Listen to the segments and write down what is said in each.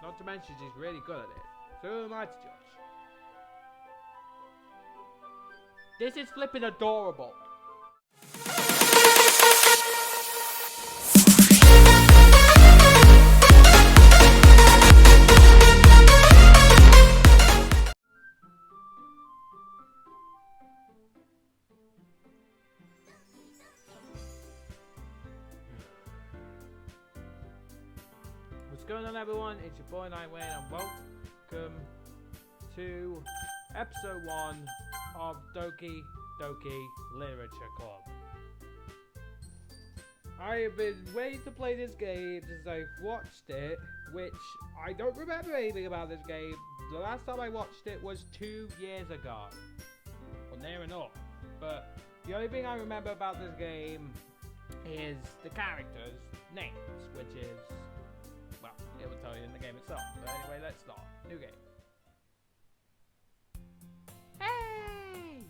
Not to mention she's really good at it. So who am I to judge? This is flipping adorable. What's going on, everyone? It's your boy Nightwing, and welcome to episode 1 of Doki Literature Club. I have been waiting to play this game since I've watched it, which I don't remember anything about this game. The last time I watched it was 2 years ago. Well, near enough. But the only thing I remember about this game is the characters' names, which is, well, it will tell you in the game itself. But anyway, let's start. New game. Hey!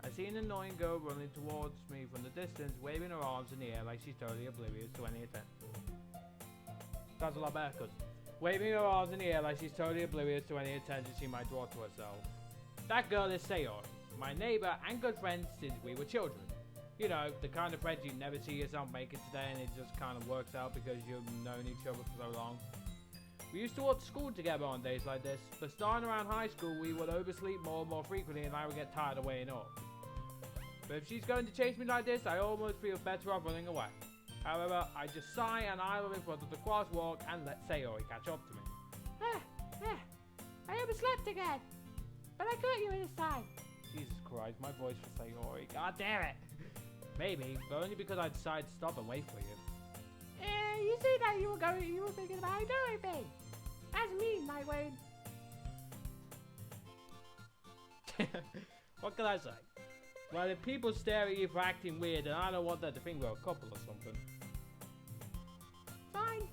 I see an annoying girl running towards me from the distance, waving her arms in the air like she's totally oblivious to any attention. That's a lot better, cause waving her arms in the air like she's totally oblivious to any attention she might draw to herself. That girl is Sayori, my neighbor and good friend since we were children. You know, the kind of friends you never see yourself making today, and it just kind of works out because you've known each other for so long. We used to walk to school together on days like this, but starting around high school we would oversleep more and more frequently, and I would get tired of waiting up. But if she's going to chase me like this, I almost feel better off running away. However, I just sigh and idle in front of the crosswalk and let Sayori catch up to me. I overslept again, but I got you this time. Jesus Christ, my voice for Sayori. God damn it! Maybe, but only because I decided to stop and wait for you. You see that you were thinking about ignoring me. That's mean, Nightwing. What can I say? Well, if people stare at you for acting weird, then I don't want them to think we're a couple or something.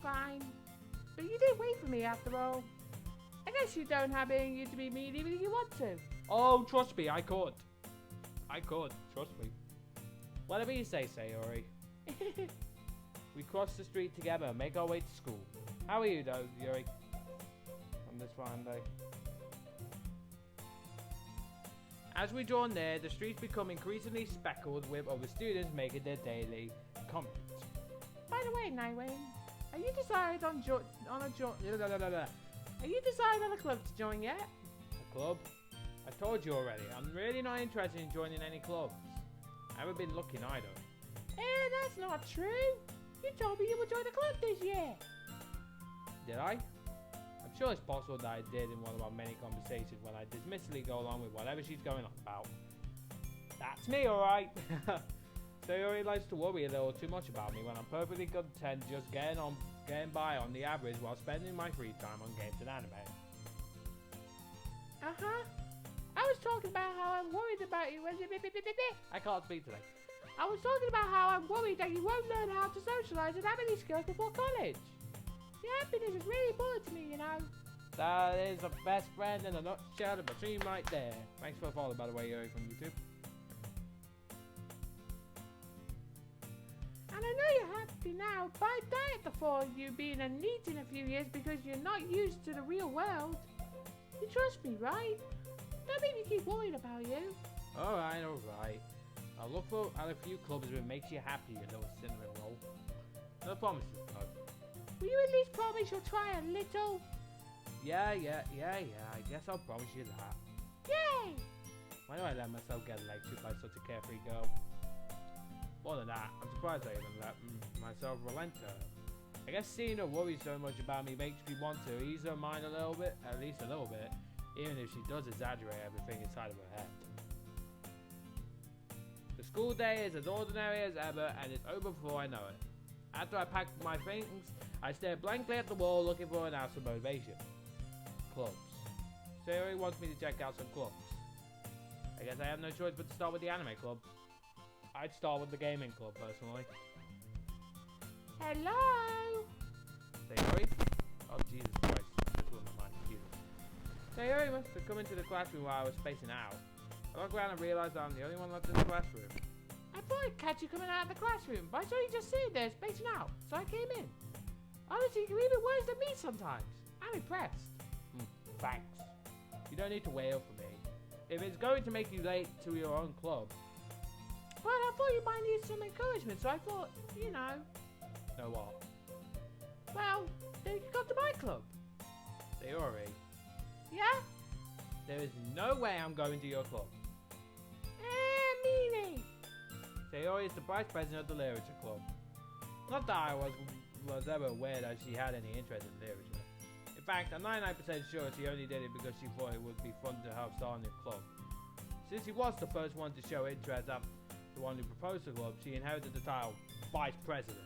Fine. But you did wait for me after all. I guess you don't have it in you to be mean even if you want to. Oh, trust me, I could. Trust me. Whatever you say, Sayori. We cross the street together and make our way to school. How are you, though, Yuri? On this fine day. As we draw near, the streets become increasingly speckled with other students making their daily comments. By the way, Nightwing, are you decided on a club to join yet? A club? I told you already, I'm really not interested in joining any clubs. I haven't been looking either. That's not true. You told me you would join a club this year. Did I? I'm sure it's possible that I did in one of our many conversations when I dismissively go along with whatever she's going on about. That's me, alright. Sayori likes to worry a little too much about me when I'm perfectly content just getting by on the average while spending my free time on games and anime. I was talking about how I'm worried about you. I can't speak today. I was talking about how I'm worried that you won't learn how to socialize and have any skills before college. Your happiness is really important to me, you know. That is a best friend in a nutshell of a dream right there. Thanks for the follow, by the way, Yuri, from YouTube. And I know you're happy now, but I doubt the thought of you being a NEET in a few years because you're not used to the real world. You trust me, right? Don't make me keep worrying about you. Alright. I'll look at a few clubs if it makes you happy, you little cinnamon roll. No promises, though. Will you at least promise you'll try a little? Yeah. I guess I'll promise you that. Yay! Why do I let myself get lectured by such a carefree girl? More than that, I'm surprised I even let myself relent to her. I guess seeing her worry so much about me makes me want to ease her mind a little bit, at least a little bit, even if she does exaggerate everything inside of her head. The school day is as ordinary as ever, and it's over before I know it. After I pack my things, I stare blankly at the wall looking for an ounce of motivation. Clubs. Sayori wants me to check out some clubs. I guess I have no choice but to start with the anime club. I'd start with the gaming club, personally. Hello? Sayori? Oh, Jesus Christ. This was my mind. Jesus. Sayori must have come into the classroom while I was spacing out. I look around and realize I'm the only one left in the classroom. I thought I'd catch you coming out of the classroom, but I saw you just sitting there spacing out, so I came in. Honestly, you're even worse than me sometimes. I'm impressed. Thanks. You don't need to wail for me. If it's going to make you late to your own club. But I thought you might need some encouragement, so I thought, you know. Know what? Well, then you can come to my club. Sayori, Yeah? there is no way I'm going to your club. Meanie. Sayori is the vice president of the literature club. Not that I was ever aware that she had any interest in literature. In fact, I'm 99% sure she only did it because she thought it would be fun to help start a new club. Since she was the first one to show interest after the one who proposed the club, she inherited the title Vice President.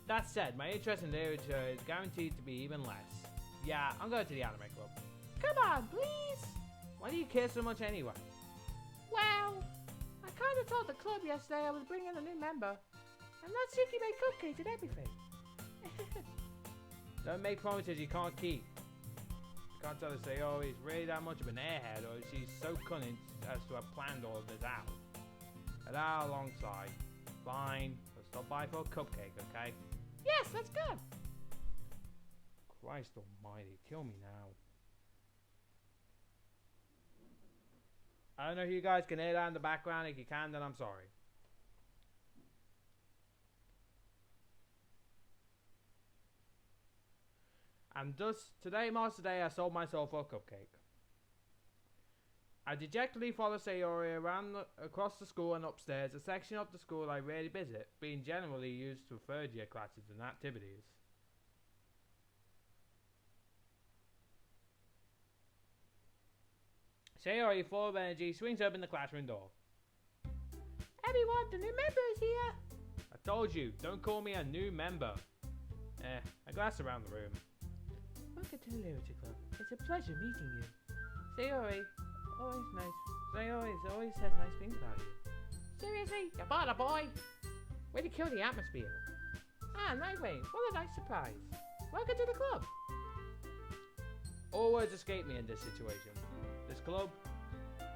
That said, my interest in literature is guaranteed to be even less. Yeah, I'm going to the anime club. Come on, please. Why do you care so much anyway? Well, I kind of told the club yesterday I was bringing a new member. And Natsuki made cupcakes and everything. Don't make promises you can't keep. You can't tell us Sayori is really that much of an airhead, or she's so cunning as to have planned all of this out. And I'll alongside. Fine, but stop by for a cupcake, okay? Yes, let's go. Christ almighty, kill me now. I don't know if you guys can hear that in the background. If you can, then I'm sorry. And thus, today marks the day I sold myself a cupcake. I dejectedly follow Sayori around across the school and upstairs, a section of the school I rarely visit, being generally used for third year classes and activities. Sayori, full of energy, swings open the classroom door. Everyone, the new member is here. I told you, don't call me a new member. I glance around the room. Welcome to the Literature Club. It's a pleasure meeting you. Sayori, always nice. Sayori always says nice things about you. Seriously? You bought a boy? Way to kill the atmosphere. Ah, Nightwing, what a nice surprise. Welcome to the club. All words escape me in this situation. This club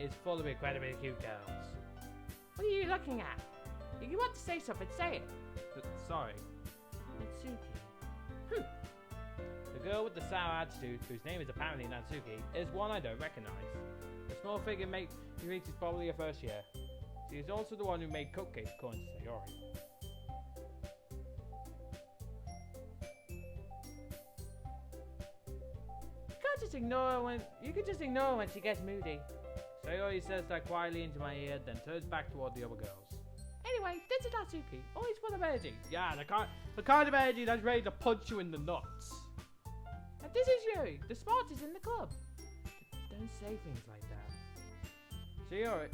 is full of incredibly cute girls. What are you looking at? If you want to say something, say it. Sorry. Natsuki. The girl with the sour attitude, whose name is apparently Natsuki, is one I don't recognize. The small figure you think is probably her first year. She is also the one who made cupcakes, according to Sayori. You can just ignore her when she gets moody. Sayori says that quietly into my ear, then turns back toward the other girls. Anyway, this is Natsuki, always full of energy. Yeah, the kind of energy that's ready to punch you in the nuts. And this is Yuri, the smartest in the club. Don't say things like that. Sayori,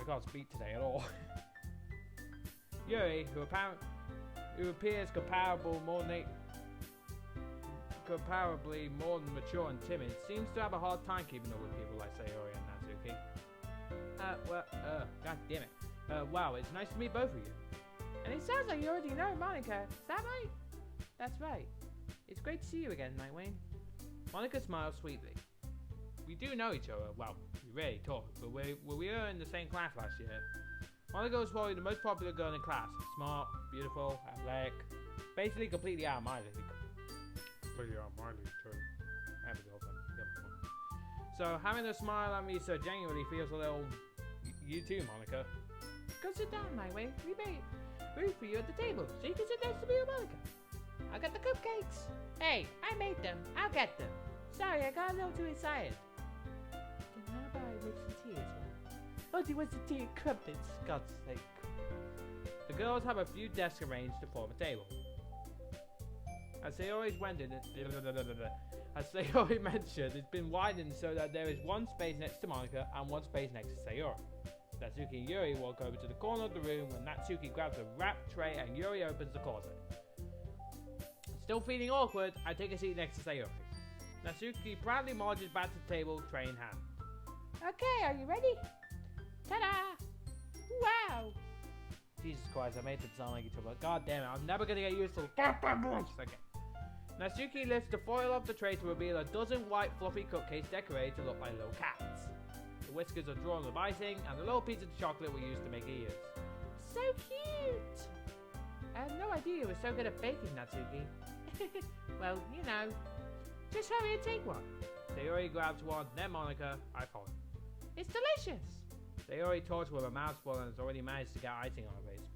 I can't speak today at all. Yuri, who appears comparably more mature and timid, seems to have a hard time keeping up with people like Sayori and Natsuki. God damn it. Wow, it's nice to meet both of you. And it sounds like you already know Monica. Is that right? That's right. It's great to see you again, Nightwing. Monica smiles sweetly. We do know each other. Well, we rarely talk, but we were in the same class last year. Monica was probably the most popular girl in class. Smart, beautiful, athletic, basically completely out of my league. Completely out of my league, too. I have a girlfriend. So having her smile at me so genuinely feels a little... You too, Monica. Go sit down, Nightwing. We made room for you at the table, so you can sit next to me and Monica. I got the cupcakes. Hey, I made them. I'll get them. Sorry, I got a little too excited. Then how about I make some tea as well? Oh, do you want some tea and crumpets? God's sake. The girls have a few desks arranged to form a table. As they always mentioned, it's been widened so that there is one space next to Monica and one space next to Sayori. Natsuki and Yuri walk over to the corner of the room when Natsuki grabs a wrapped tray and Yuri opens the closet. Still feeling awkward, I take a seat next to Sayori. Natsuki proudly marches back to the table, tray in hand. Okay, are you ready? Ta-da! Wow! Jesus Christ, I made it sound like each other. God damn it, I'm never gonna get used to it. Okay. Natsuki lifts the foil of the tray to reveal a dozen white fluffy cupcakes decorated to look like little cats. The whiskers are drawn with icing, and the little piece of chocolate were used to make ears. So cute! I had no idea you were so good at baking, Natsuki. Well, you know. Just hurry and take one. Sayori grabs one, then Monica, I follow. It's delicious. Sayori talks with her mouth full and has already managed to get icing on her face.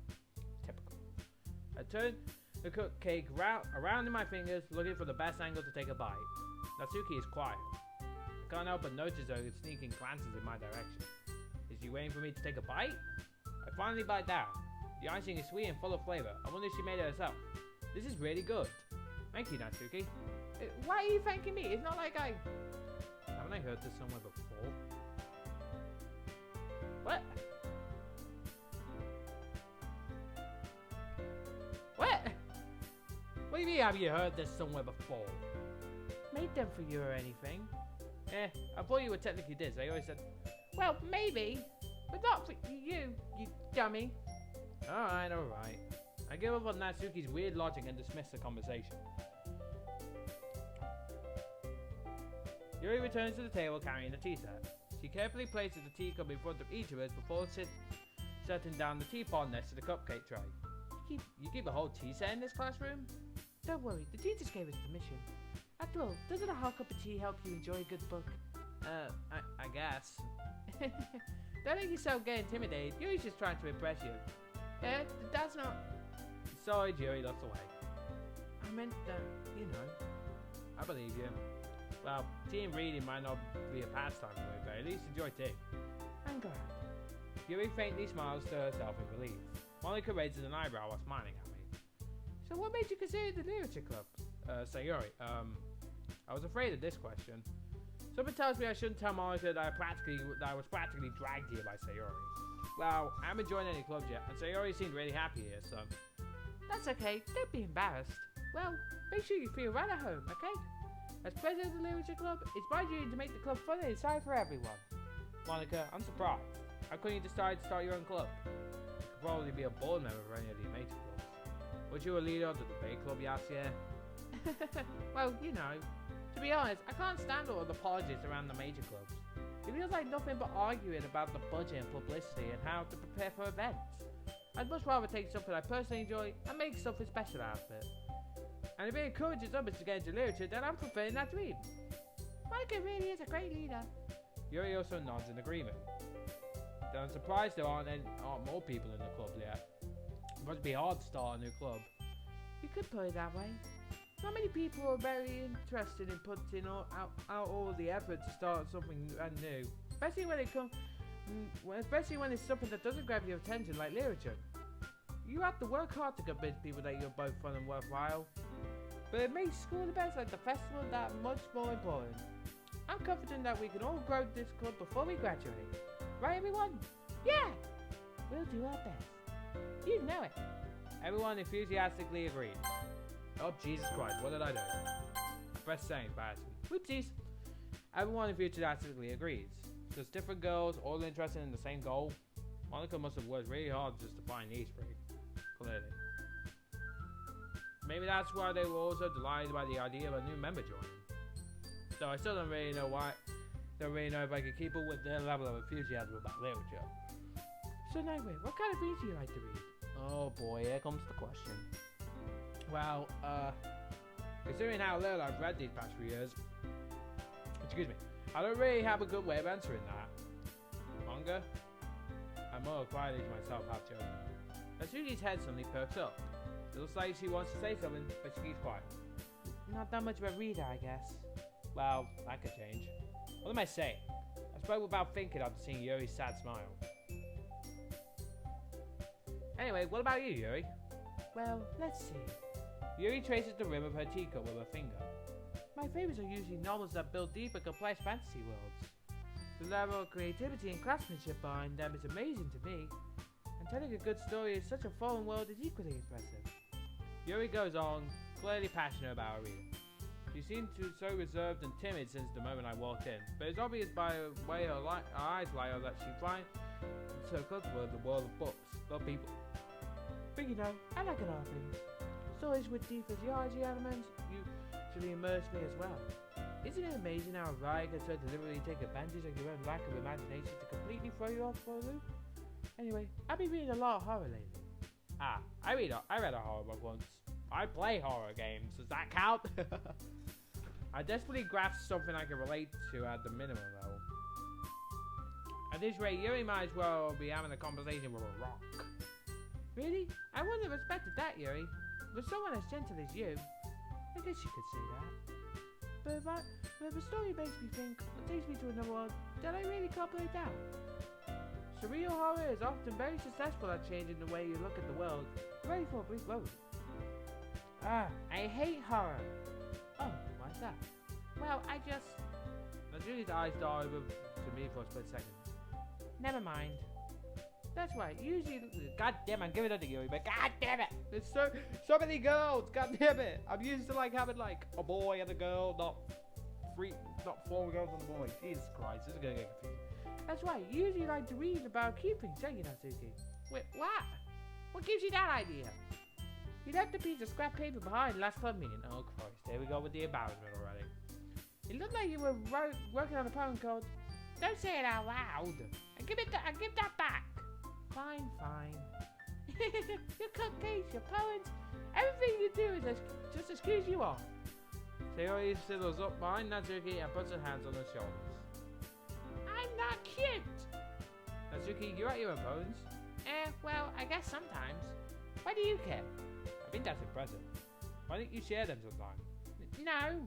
Typical. I turn the cupcake around in my fingers, looking for the best angle to take a bite. Natsuki is quiet. I can't help but notice her sneaking glances in my direction. Is she waiting for me to take a bite? I finally bite down. The icing is sweet and full of flavor. I wonder if she made it herself. This is really good. Thank you, Natsuki. Why are you thanking me? It's not like I... Haven't I heard this somewhere before? What? What? What do you mean, have you heard this somewhere before? Made them for you or anything? I thought you were technically this. I always said... Well, maybe. But not for you, you dummy. Alright. I give up on Natsuki's weird logic and dismiss the conversation. Yuri returns to the table carrying a tea set. She carefully places the teacup in front of each of us before setting down the teapot next to the cupcake tray. You keep a whole tea set in this classroom? Don't worry, the teachers gave us permission. After all, doesn't a hot cup of tea help you enjoy a good book? I guess. Don't make yourself get intimidated. Yuri's just trying to impress you. That's not... Sorry, Yuri, that's the way. I meant that, you know. I believe you. Well, tea and reading might not be a pastime for me, but at least enjoy tea. I'm glad. Yuri faintly smiles to herself in relief. Monica raises an eyebrow while smiling at me. So what made you consider the literature club? Sayori, I was afraid of this question. Something tells me I shouldn't tell Monica that I was practically dragged here by Sayori. Well, I haven't joined any clubs yet, and Sayori seemed really happy here, so... That's okay, don't be embarrassed. Well, make sure you feel right at home, okay? As president of the literature club, it's my duty to make the club fun and exciting for everyone. Monica, I'm surprised. How couldn't you decide to start your own club? You could probably be a board member for any of the major clubs. Was you a leader of the debate club last year? Well, you know. To be honest, I can't stand all the politics around the major clubs. It feels like nothing but arguing about the budget and publicity and how to prepare for events. I'd much rather take something I personally enjoy and make something special out of it. And if it encourages others to get into literature, then I'm fulfilling that dream. Monica really is a great leader. Yuri also nods in agreement. Then I'm surprised there aren't more people in the club yet. It must be hard to start a new club. You could put it that way. Not many people are very interested in putting out all the effort to start something brand new, especially when it's something that doesn't grab your attention like literature. You have to work hard to convince people that you're both fun and worthwhile. But it makes school events like the festival that much more important. I'm confident that we can all grow this club before we graduate. Right, everyone? Yeah! We'll do our best. You know it. Everyone enthusiastically agreed. Oh, Jesus Christ, what did I do? I pressed send by accident. Whoopsies. Everyone enthusiastically agrees. Just different girls, all interested in the same goal. Monica must have worked really hard just to find these three. Clearly. Maybe that's why they were also delighted by the idea of a new member joining. So I still don't really know if I could keep up with their level of enthusiasm about literature. So Nightwing, what kind of things do you like to read? Oh boy, here comes the question. Well, considering how little I've read these past few years, excuse me, I don't really have a good way of answering that. Manga? I'm more quietly to myself, half joking. Natsuki's head suddenly perks up. It looks like she wants to say something, but she keeps quiet. Not that much of a reader, I guess. Well, that could change. What am I saying? I spoke without thinking after seeing Yuri's sad smile. Anyway, what about you, Yuri? Well, let's see. Yuri traces the rim of her teacup with her finger. My favorites are usually novels that build deep and complex fantasy worlds. The level of creativity and craftsmanship behind them is amazing to me, and telling a good story in such a foreign world is equally impressive. Yuri goes on, clearly passionate about her reading. She seemed so reserved and timid since the moment I walked in, but it's obvious by the way her eyes light up that she finds so comfortable in the world of books, not people. But you know, I like a lot of things. Stories with deep physiology elements usually immerse me as well. Isn't it amazing how a writer can so deliberately take advantage of your own lack of imagination to completely throw you off for a loop? Anyway, I've been reading a lot of horror lately. I read a horror book once. I play horror games. Does that count? I desperately grasp something I can relate to at the minimum level. At this rate, Yuri might as well be having a conversation with a rock. Really? I wouldn't have expected that, Yuri. With someone as gentle as you, I guess you could say that. But if a story makes me think or takes me to another world, then I really can't play it down. Surreal horror is often very successful at changing the way you look at the world. Ready for a brief moment. I hate horror. Oh, why's that? Well, I just... Natsuki's eyes dart over to me for a split second. Never mind. That's right, usually... God damn, I'm giving it to Yuri, but god damn it! There's so many girls, god damn it! I'm used to like having like a boy and a girl, not four girls and a boy. Jesus Christ, this is gonna get confusing. That's right, you usually like to read about cute things, don't you, Natsuki? Wait, what? What gives you that idea? You left a piece of scrap paper behind last club meeting. Oh Christ, here we go with the embarrassment already. It looked like you were working on a poem called Don't Say It Out Loud. And give that back. Fine. Your cupcakes, your poems, everything you do is just excuse you off. Sayori sidles up behind Natsuki and puts her hands on her shoulders. I'm not cute. Natsuki, you write your own poems? Well, I guess sometimes. Why do you care? I think that's impressive. Why don't you share them sometime? No.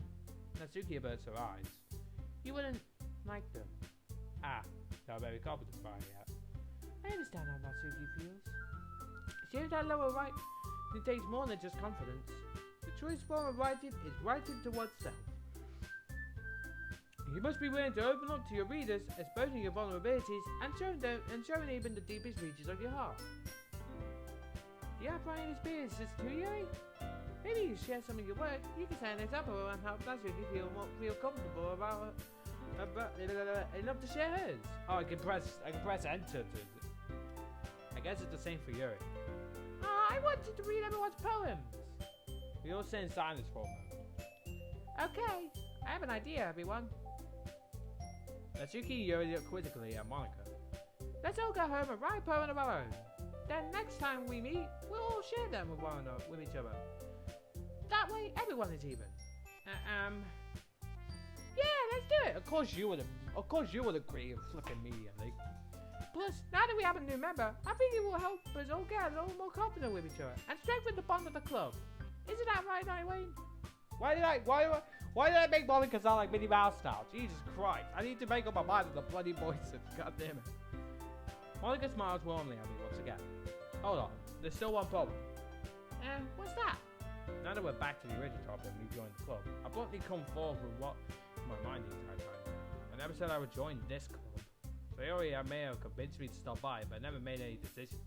Natsuki averts her eyes. You wouldn't like them. Not very competent by yet. I understand how Natsuki feels. She knows that lower right, it takes more than just confidence. The truest form of writing is writing towards self. You must be willing to open up to your readers, exposing your vulnerabilities and showing even the deepest reaches of your heart. Do you have writing experiences too, Yuri? Maybe you share some of your work. You can sign this up and help Natsuki feel comfortable about enough to share hers. Oh, I can press enter to. I guess it's the same for Yuri. I wanted to read everyone's poems. We all sit in silence for a moment. Okay, I have an idea, everyone. Natsuki and Yuri look quizzically at Monica. Let's all go home and write a poem of our own. Then next time we meet, we'll all share them with each other. That way, everyone is even. Yeah, let's do it. Of course you would agree flipping immediately. Plus, now that we have a new member, I think it will help us all get a little more confident with each other and strengthen the bond of the club. Isn't that right, Nightwing? Why did I make Monica sound like Minnie Mouse now? Jesus Christ! I need to make up my mind on the bloody voices. God damn it! Monica smiles warmly at me once again. Hold on, there's still one problem. What's that? Now that we're back to the original topic and we joined the club, I bluntly come forward with what my mind the entire time. I never said I would join this club. Sayori may have convinced me to stop by, but I never made any decision.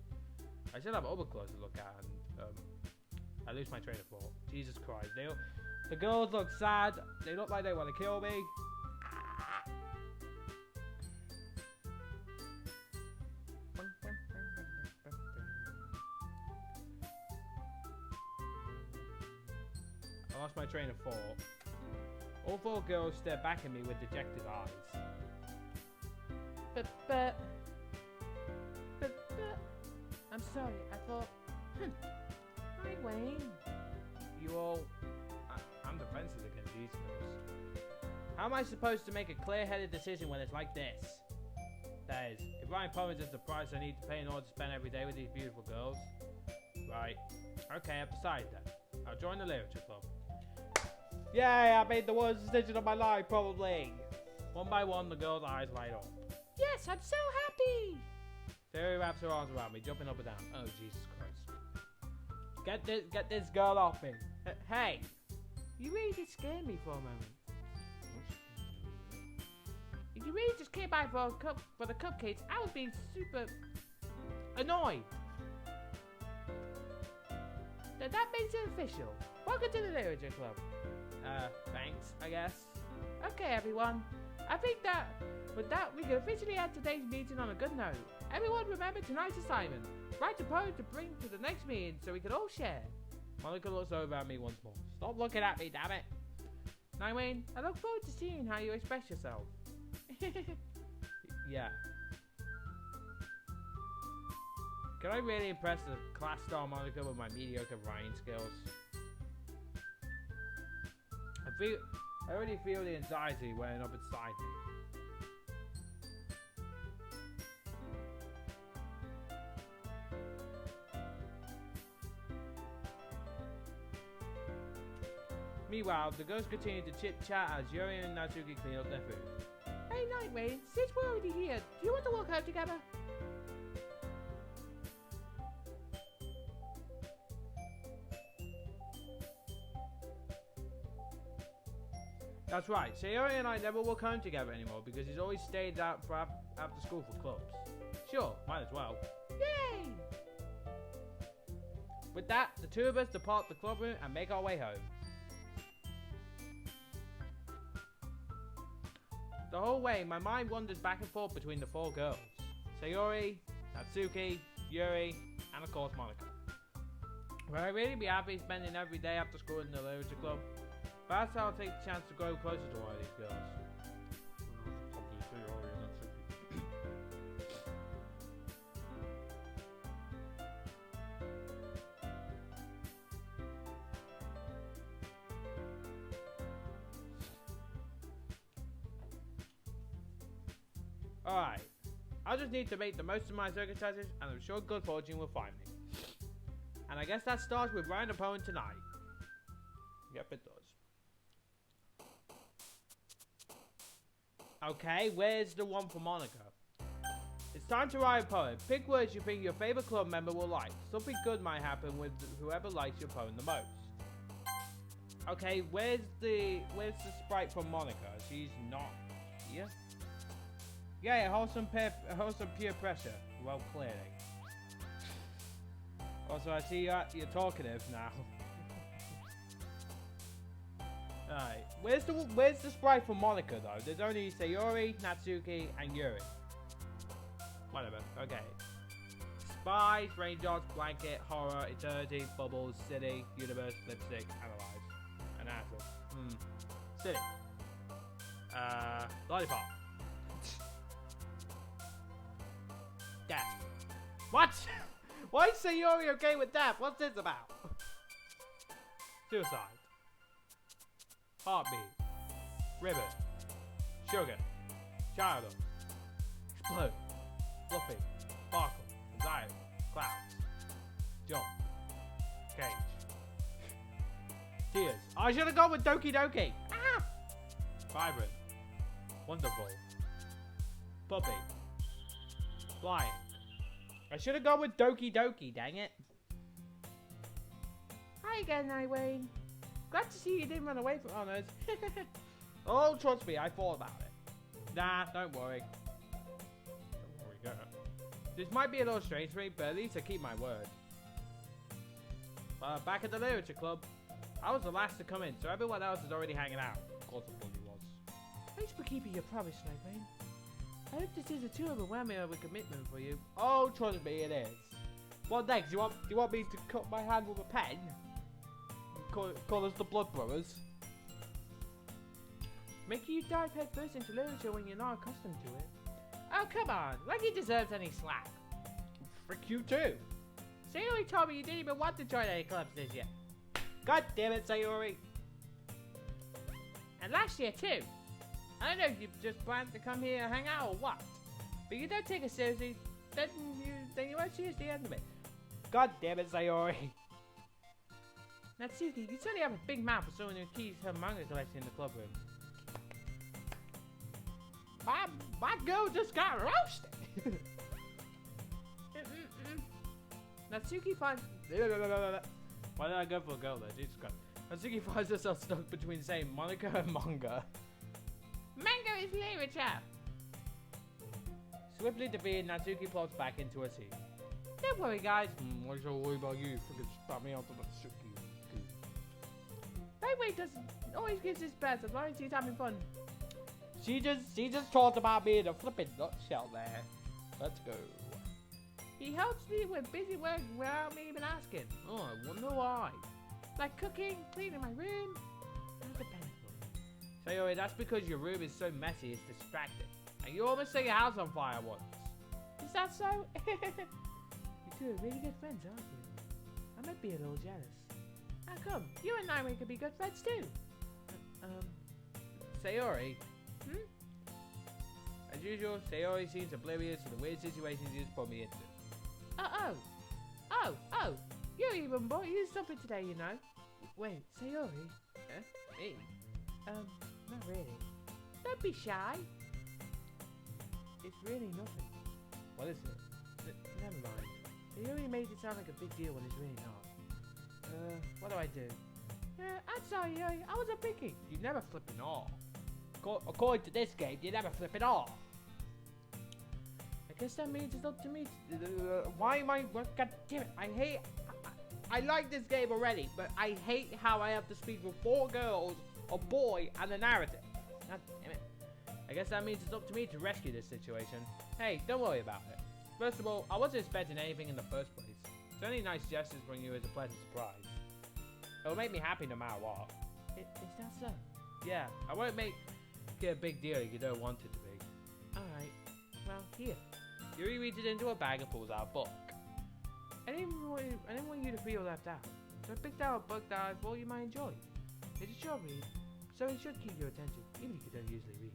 I should have other clothes to look at, and I lose my train of thought. Jesus Christ, the girls look sad. They look like they want to kill me. I lost my train of thought. All four girls stare back at me with dejected eyes. But I'm sorry, I thought, Hi, Wayne. I'm defensive against these girls. How am I supposed to make a clear-headed decision when it's like this? That is, if writing poems is the price I need to pay in order to spend every day with these beautiful girls. Right. Okay, I've decided then. I'll join the literature club. Yay, I made the worst decision of my life, probably. One by one, the girls' eyes light up. Yes, I'm so happy! Sayori wraps her arms around me, jumping up and down. Oh, Jesus Christ. Get this girl off me. Hey! You really did scare me for a moment. If you really just came by for the cupcakes, I would be super annoyed. Then that makes it official. Welcome to the Literature Club. Thanks, I guess. Okay, everyone. I think that with that, we can officially end today's meeting on a good note. Everyone remember tonight's assignment. Write a poem to bring to the next meeting so we can all share. Monica looks over at me once more. Stop looking at me, damn it. Nightwing, I look forward to seeing how you express yourself. Yeah. Can I really impress the class star Monica with my mediocre writing skills? I already feel the anxiety weighing up inside me. Meanwhile, the girls continue to chit-chat as Yuri and Natsuki clean up their food. Hey, Nightwing, since we're already here, do you want to walk out together? That's right, Sayori and I never walk home together anymore because he's always stayed out for after school for clubs. Sure, might as well. Yay! With that, the two of us depart the club room and make our way home. The whole way, my mind wanders back and forth between the four girls. Sayori, Natsuki, Yuri, and of course Monica. Would I really be happy spending every day after school in the literature club? Perhaps I'll take the chance to grow closer to one of these girls. Probably Sayori and Natsuki. Alright, I just need to make the most of my circumstances and I'm sure good fortune will find me. And I guess that starts with writing a poem tonight. Yep, it does. Okay, where's the one for Monica? It's time to write a poem. Pick words you think your favorite club member will like. Something good might happen with whoever likes your poem the most. Okay, where's the sprite from Monica? She's not here. Yeah, wholesome peer pressure. Well, clearly. Also, I see you're talkative now. Alright, where's the sprite for Monica though? There's only Sayori, Natsuki, and Yuri. Whatever. Okay. Spies, raindrops, blanket, horror, eternity, bubbles, city, universe, lipstick, analyze, and answer. City. Lollipop. Death. What? Why is Sayori okay with death? What's this about? Suicide. Heartbeat. Ribbon. Sugar. Childhood. Explode. Fluffy. Sparkle. Anxiety. Clouds. Jump. Cage. Tears. I should have gone with Doki Doki. Ah! Vibrant. Wonderful. Puppy. Flying. I should have gone with Doki Doki, dang it. Hi again, Nightwing. Glad to see you didn't run away from honors. Oh, trust me, I thought about it. Nah, don't worry. Don't worry, girl. This might be a little strange for me, but at least I keep my word. Back at the literature club, I was the last to come in, so everyone else is already hanging out. Of course I thought he was. Thanks for keeping your promise, Nightwing. I hope this isn't too overwhelming of a commitment for you. Oh, trust me, it is. What next? You want me to cut my hand with a pen? Call us the Blood Brothers. Making you dive head first into literature when you're not accustomed to it. Oh, come on. Like he deserves any slack. Frick you too. Sayori told me you didn't even want to join any clubs this year. God damn it, Sayori. And last year too. I don't know if you just planned to come here and hang out or what. But you don't take it seriously, then you won't see us the end of it. God damn it, Sayori. Natsuki, you certainly have a big mouth for someone who keeps her manga collection in the club room. My girl just got roasted! Natsuki finds... Why did I go for a girl there? Jesus Christ. Natsuki finds herself stuck between saying Monica and manga. Manga is literature! Swiftly defeated, Natsuki plops back into her seat. Don't worry, guys. What shall I worry about you? Freaking spat me onto Natsuki. Nightwing doesn't always gives his best as long as he's having fun. She just talked about me in a flippin' nutshell there. Let's go. He helps me with busy work without me even asking. Oh, I wonder why. Like cooking, cleaning my room, and dependable. Sayori, that's because your room is so messy it's distracting. And you almost set your house on fire once. Is that so? You two are really good friends, aren't you? I might be a little jealous. How come? You and Nightwing could be good friends too. Sayori. As usual, Sayori seems oblivious to the weird situations you just put me into. Oh, you even bought you something today, you know. Wait, Sayori? Me? Not really. Don't be shy. It's really nothing. What is it? Never mind. Sayori made it sound like a big deal when it's really not. What do I do? I'm sorry, Yuri. I wasn't thinking. You never flipping off. According to this game, you never flip it off. I guess that means it's up to me. Why am I? God damn it! I like this game already, but I hate how I have to speak with 4 girls, a boy, and a narrative. God damn it! I guess that means it's up to me to rescue this situation. Hey, don't worry about it. First of all, I wasn't expecting anything in the first place. So any nice gestures bring you as a pleasant surprise. It'll make me happy no matter what. Is that so? Yeah, I won't make it a big deal if you don't want it to be. Alright. Well, here. Yuri reaches into a bag and pulls out a book. I didn't want you to feel left out. So I picked out a book that I thought you might enjoy. It's a short read, so it should keep your attention, even if you don't usually read.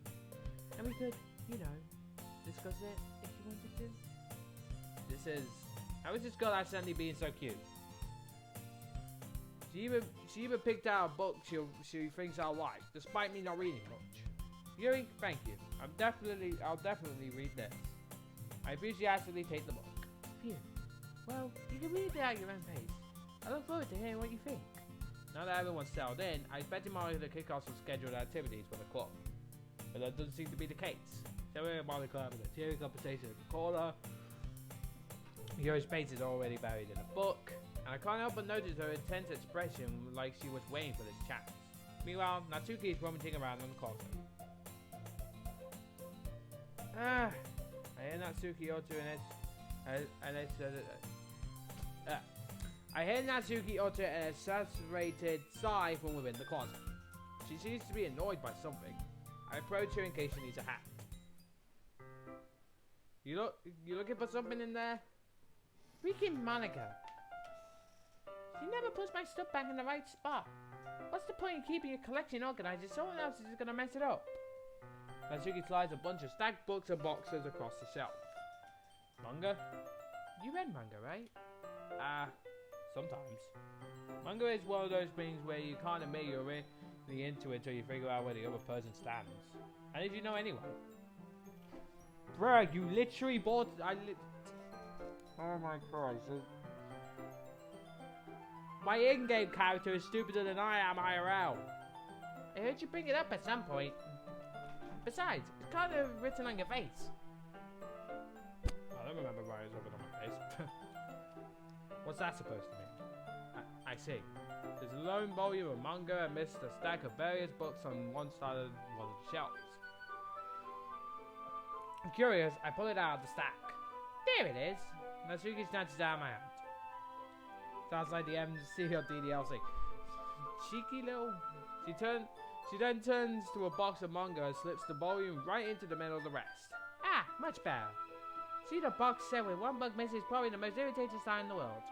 And we could, you know, discuss it if you wanted to. This is... How is this girl accidentally being so cute? She even picked out a book she thinks I'll like, despite me not reading much. Yuri, thank you. I'll definitely read this. I enthusiastically take the book. Phew. Well, you can read it at your own pace. I look forward to hearing what you think. Now that everyone's settled in, I expected Mario to kick off some scheduled activities for the club. But that doesn't seem to be the case. So we're at Mario Club with a cheery conversation in the corner. Yuri's face is already buried in a book, and I can't help but notice her intense expression like she was waiting for this chance. Meanwhile, Natsuki is rummaging around in the closet. I hear Natsuki utter an exasperated sigh from within the closet. She seems to be annoyed by something. I approach her in case she needs a hat. You looking for something in there? Freaking Monica. She never puts my stuff back in the right spot. What's the point in keeping your collection organized if someone else is gonna mess it up? Natsuki slides a bunch of stacked books and boxes across the shelf. Manga? You read manga, right? Sometimes. Manga is one of those things where you can't admit you're really into it until you figure out where the other person stands. And if you know anyone. Bruh, you literally bought... Oh my Christ. My in-game character is stupider than I am IRL. I heard you bring it up at some point. Besides, it's kind of written on your face. I don't remember why it was written on my face. What's that supposed to mean? I see. There's a lone volume of manga amidst a stack of various books on one side of one of the shelves. I'm curious, I pull it out of the stack. There it is. Natsuki snatches out my hand. Sounds like the MC of DDLC. Cheeky little... She then turns to a box of manga and slips the volume right into the middle of the rest. Ah, much better. See the box set with one book missing is probably the most irritating sign in the world.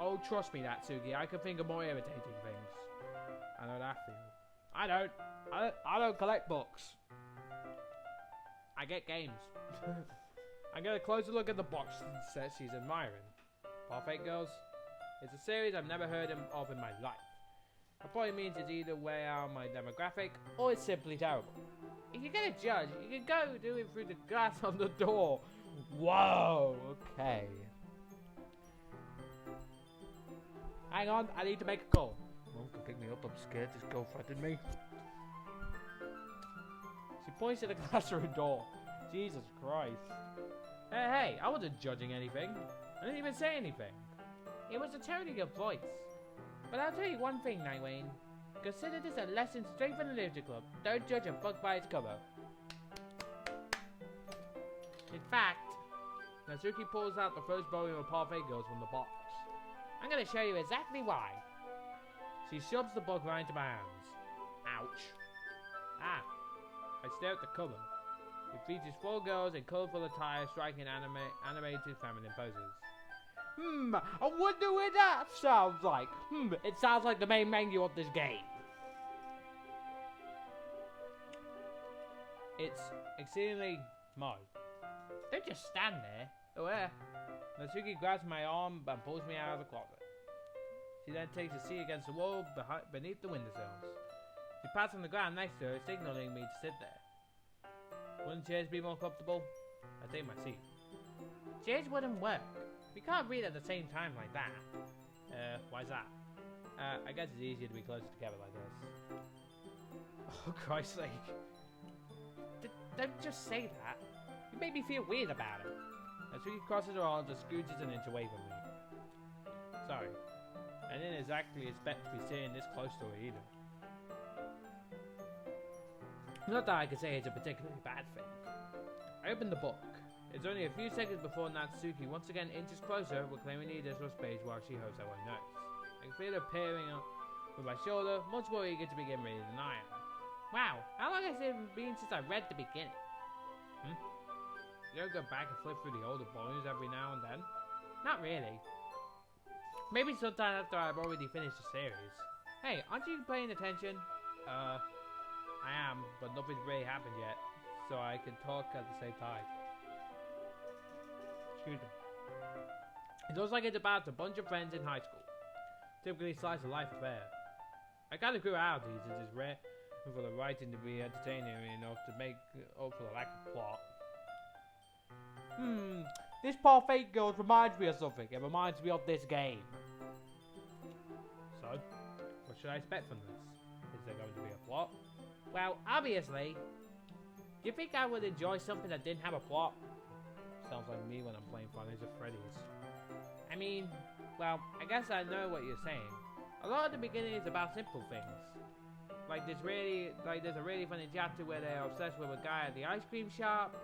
Oh, trust me, Natsuki. I can think of more irritating things. I know that feels. I don't collect books. I get games. I get a closer look at the box set she's admiring. Parfait Girls? It's a series I've never heard of in my life. That probably means it's either way out of my demographic, or it's simply terrible. If you're gonna judge, you can go do it through the glass on the door. Whoa, okay. Hang on, I need to make a call. Mom can pick me up, I'm scared this girl threatened me. She points to the classroom door. Jesus Christ. Hey, I wasn't judging anything. I didn't even say anything. It was a totally good voice. But I'll tell you one thing, Nightwing. Consider this a lesson straight from the Literature Club. Don't judge a book by its cover. In fact, Natsuki pulls out the first volume of Parfait Girls from the box. I'm gonna show you exactly why. She shoves the book right into my hands. Ouch. I stare at the cover. It features 4 girls in colourful attire striking animated feminine poses. I wonder what that sounds like. It sounds like the main menu of this game. It's exceedingly small. Don't just stand there. Oh yeah. Natsuki grabs my arm and pulls me out of the closet. She then takes a seat against the wall beneath the windowsills. She pats on the ground next to her, signaling me to sit there. Wouldn't chairs be more comfortable? I take my seat. Chairs wouldn't work. We can't read at the same time like that. Why's that? I guess it's easier to be closer together like this. Oh, Christ's sake. Don't just say that. You make me feel weird about it. Natsuki crosses her arms and scooches an inch away from me. Sorry. I didn't exactly expect to be sitting this close to her either. Not that I could say it's a particularly bad thing. I opened the book. It's only a few seconds before Natsuki once again inches closer, reclaiming the additional space while she hopes I won't notice. I can feel her peering up with my shoulder, much more eager to begin reading than I am. Wow, how long has it been since I read the beginning? You don't go back and flip through the older volumes every now and then? Not really. Maybe sometime after I've already finished the series. Hey, aren't you paying attention? I am, but nothing's really happened yet, so I can talk at the same time. Excuse me. It looks like it's about a bunch of friends in high school. Typically slice of life affair. I kind of grew out of these as it's rare for the writing to be entertaining enough to make up for the lack of plot. This poor fake girl reminds me of something. It reminds me of this game. So, what should I expect from this? Is there going to be a plot? Well, obviously. Do you think I would enjoy something that didn't have a plot? Sounds like me when I'm playing Five Nights at Freddy's. I mean, well, I guess I know what you're saying. A lot of the beginning is about simple things. Like there's a really funny chapter where they're obsessed with a guy at the ice cream shop.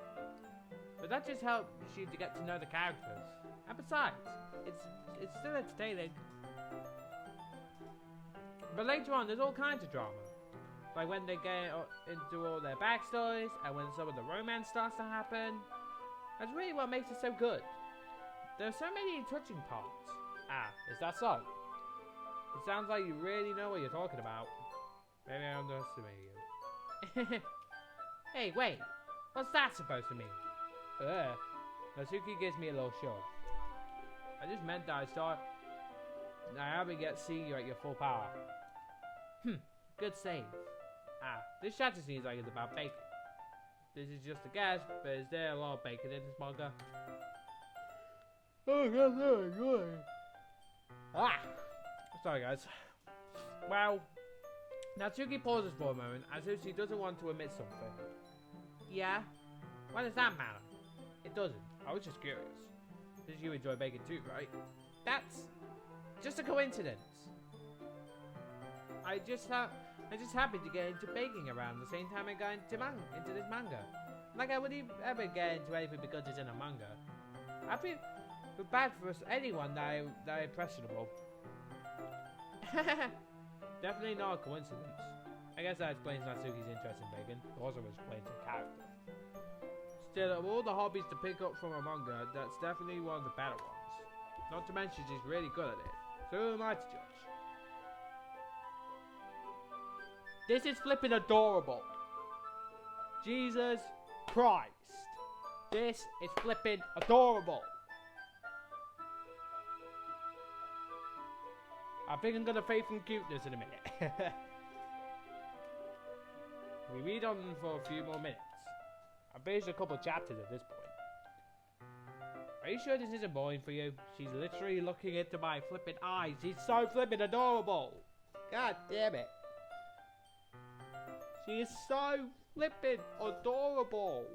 But that just helps you to get to know the characters. And besides, it's still entertaining. But later on, there's all kinds of drama. Like when they get into all their backstories, and when some of the romance starts to happen. That's really what makes it so good. There are so many touching parts. Ah, is that so? It sounds like you really know what you're talking about. Maybe I underestimated you. Hey, wait. What's that supposed to mean? Natsuki gives me a little shove. I just meant that I haven't yet seen you at your full power. Good save. This chapter seems like it's about bacon. This is just a guess, but is there a lot of bacon in this manga? Sorry guys. Well, Natsuki pauses for a moment as if she doesn't want to admit something. Yeah? Why does that matter? It doesn't. I was just curious. Because you enjoy bacon too, right? That's just a coincidence. I just happened to get into baking around the same time I got into this manga. Like I would ever get into anything because it's in a manga. I feel bad for anyone that are impressionable. Definitely not a coincidence. I guess that explains Natsuki's interest in bacon. It also explains her character. Still, of all the hobbies to pick up from a manga, that's definitely one of the better ones. Not to mention she's really good at it. So who am I to judge? This is flipping adorable. Jesus Christ. This is flipping adorable. I think I'm gonna fade from cuteness in a minute. We read on for a few more minutes. I've finished a couple chapters at this point. Are you sure this isn't boring for you? She's literally looking into my flipping eyes. She's so flipping adorable. God damn it. She is so flipping adorable.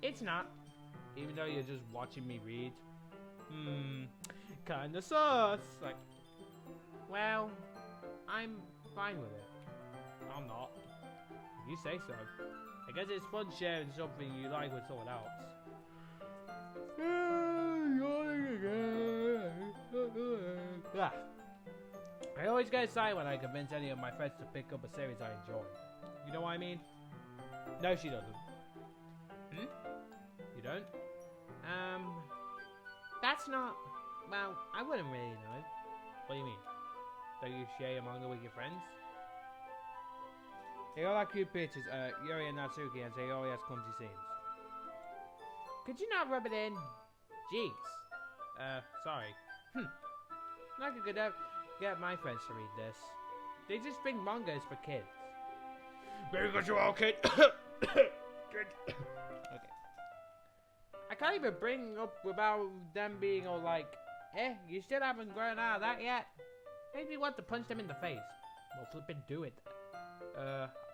It's not. Even though you're just watching me read. Kinda sus. Like, well, I'm fine with it. I'm not. If you say so. I guess it's fun sharing something you like with someone else. I always get excited when I convince any of my friends to pick up a series I enjoy. You know what I mean? No, she doesn't. You don't? That's not... Well, I wouldn't really know. What do you mean? Don't you share your manga with your friends? They all have cute pictures, Yuri and Natsuki, and Sayori has clumsy scenes. Could you not rub it in? Jeez. Sorry. Like I could get my friends to read this. They just think mangas for kids. Because you're all kid. Okay. I can't even bring up without them being all like, you still haven't grown out of that yet. Makes me want to punch them in the face. Well, flippin' do it.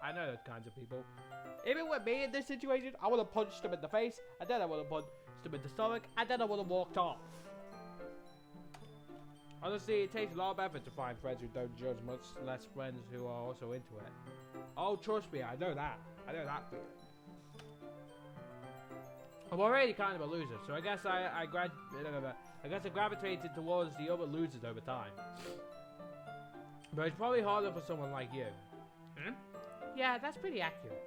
I know those kinds of people. If it were me in this situation, I would have punched them in the face, and then I would have punched them in the stomach, and then I would have walked off. Honestly, it takes a lot of effort to find friends who don't judge, much less friends who are also into it. Oh, trust me, I know that. I know that feeling. I'm already kind of a loser, so I guess I gravitated towards the other losers over time. But it's probably harder for someone like you. Yeah, that's pretty accurate.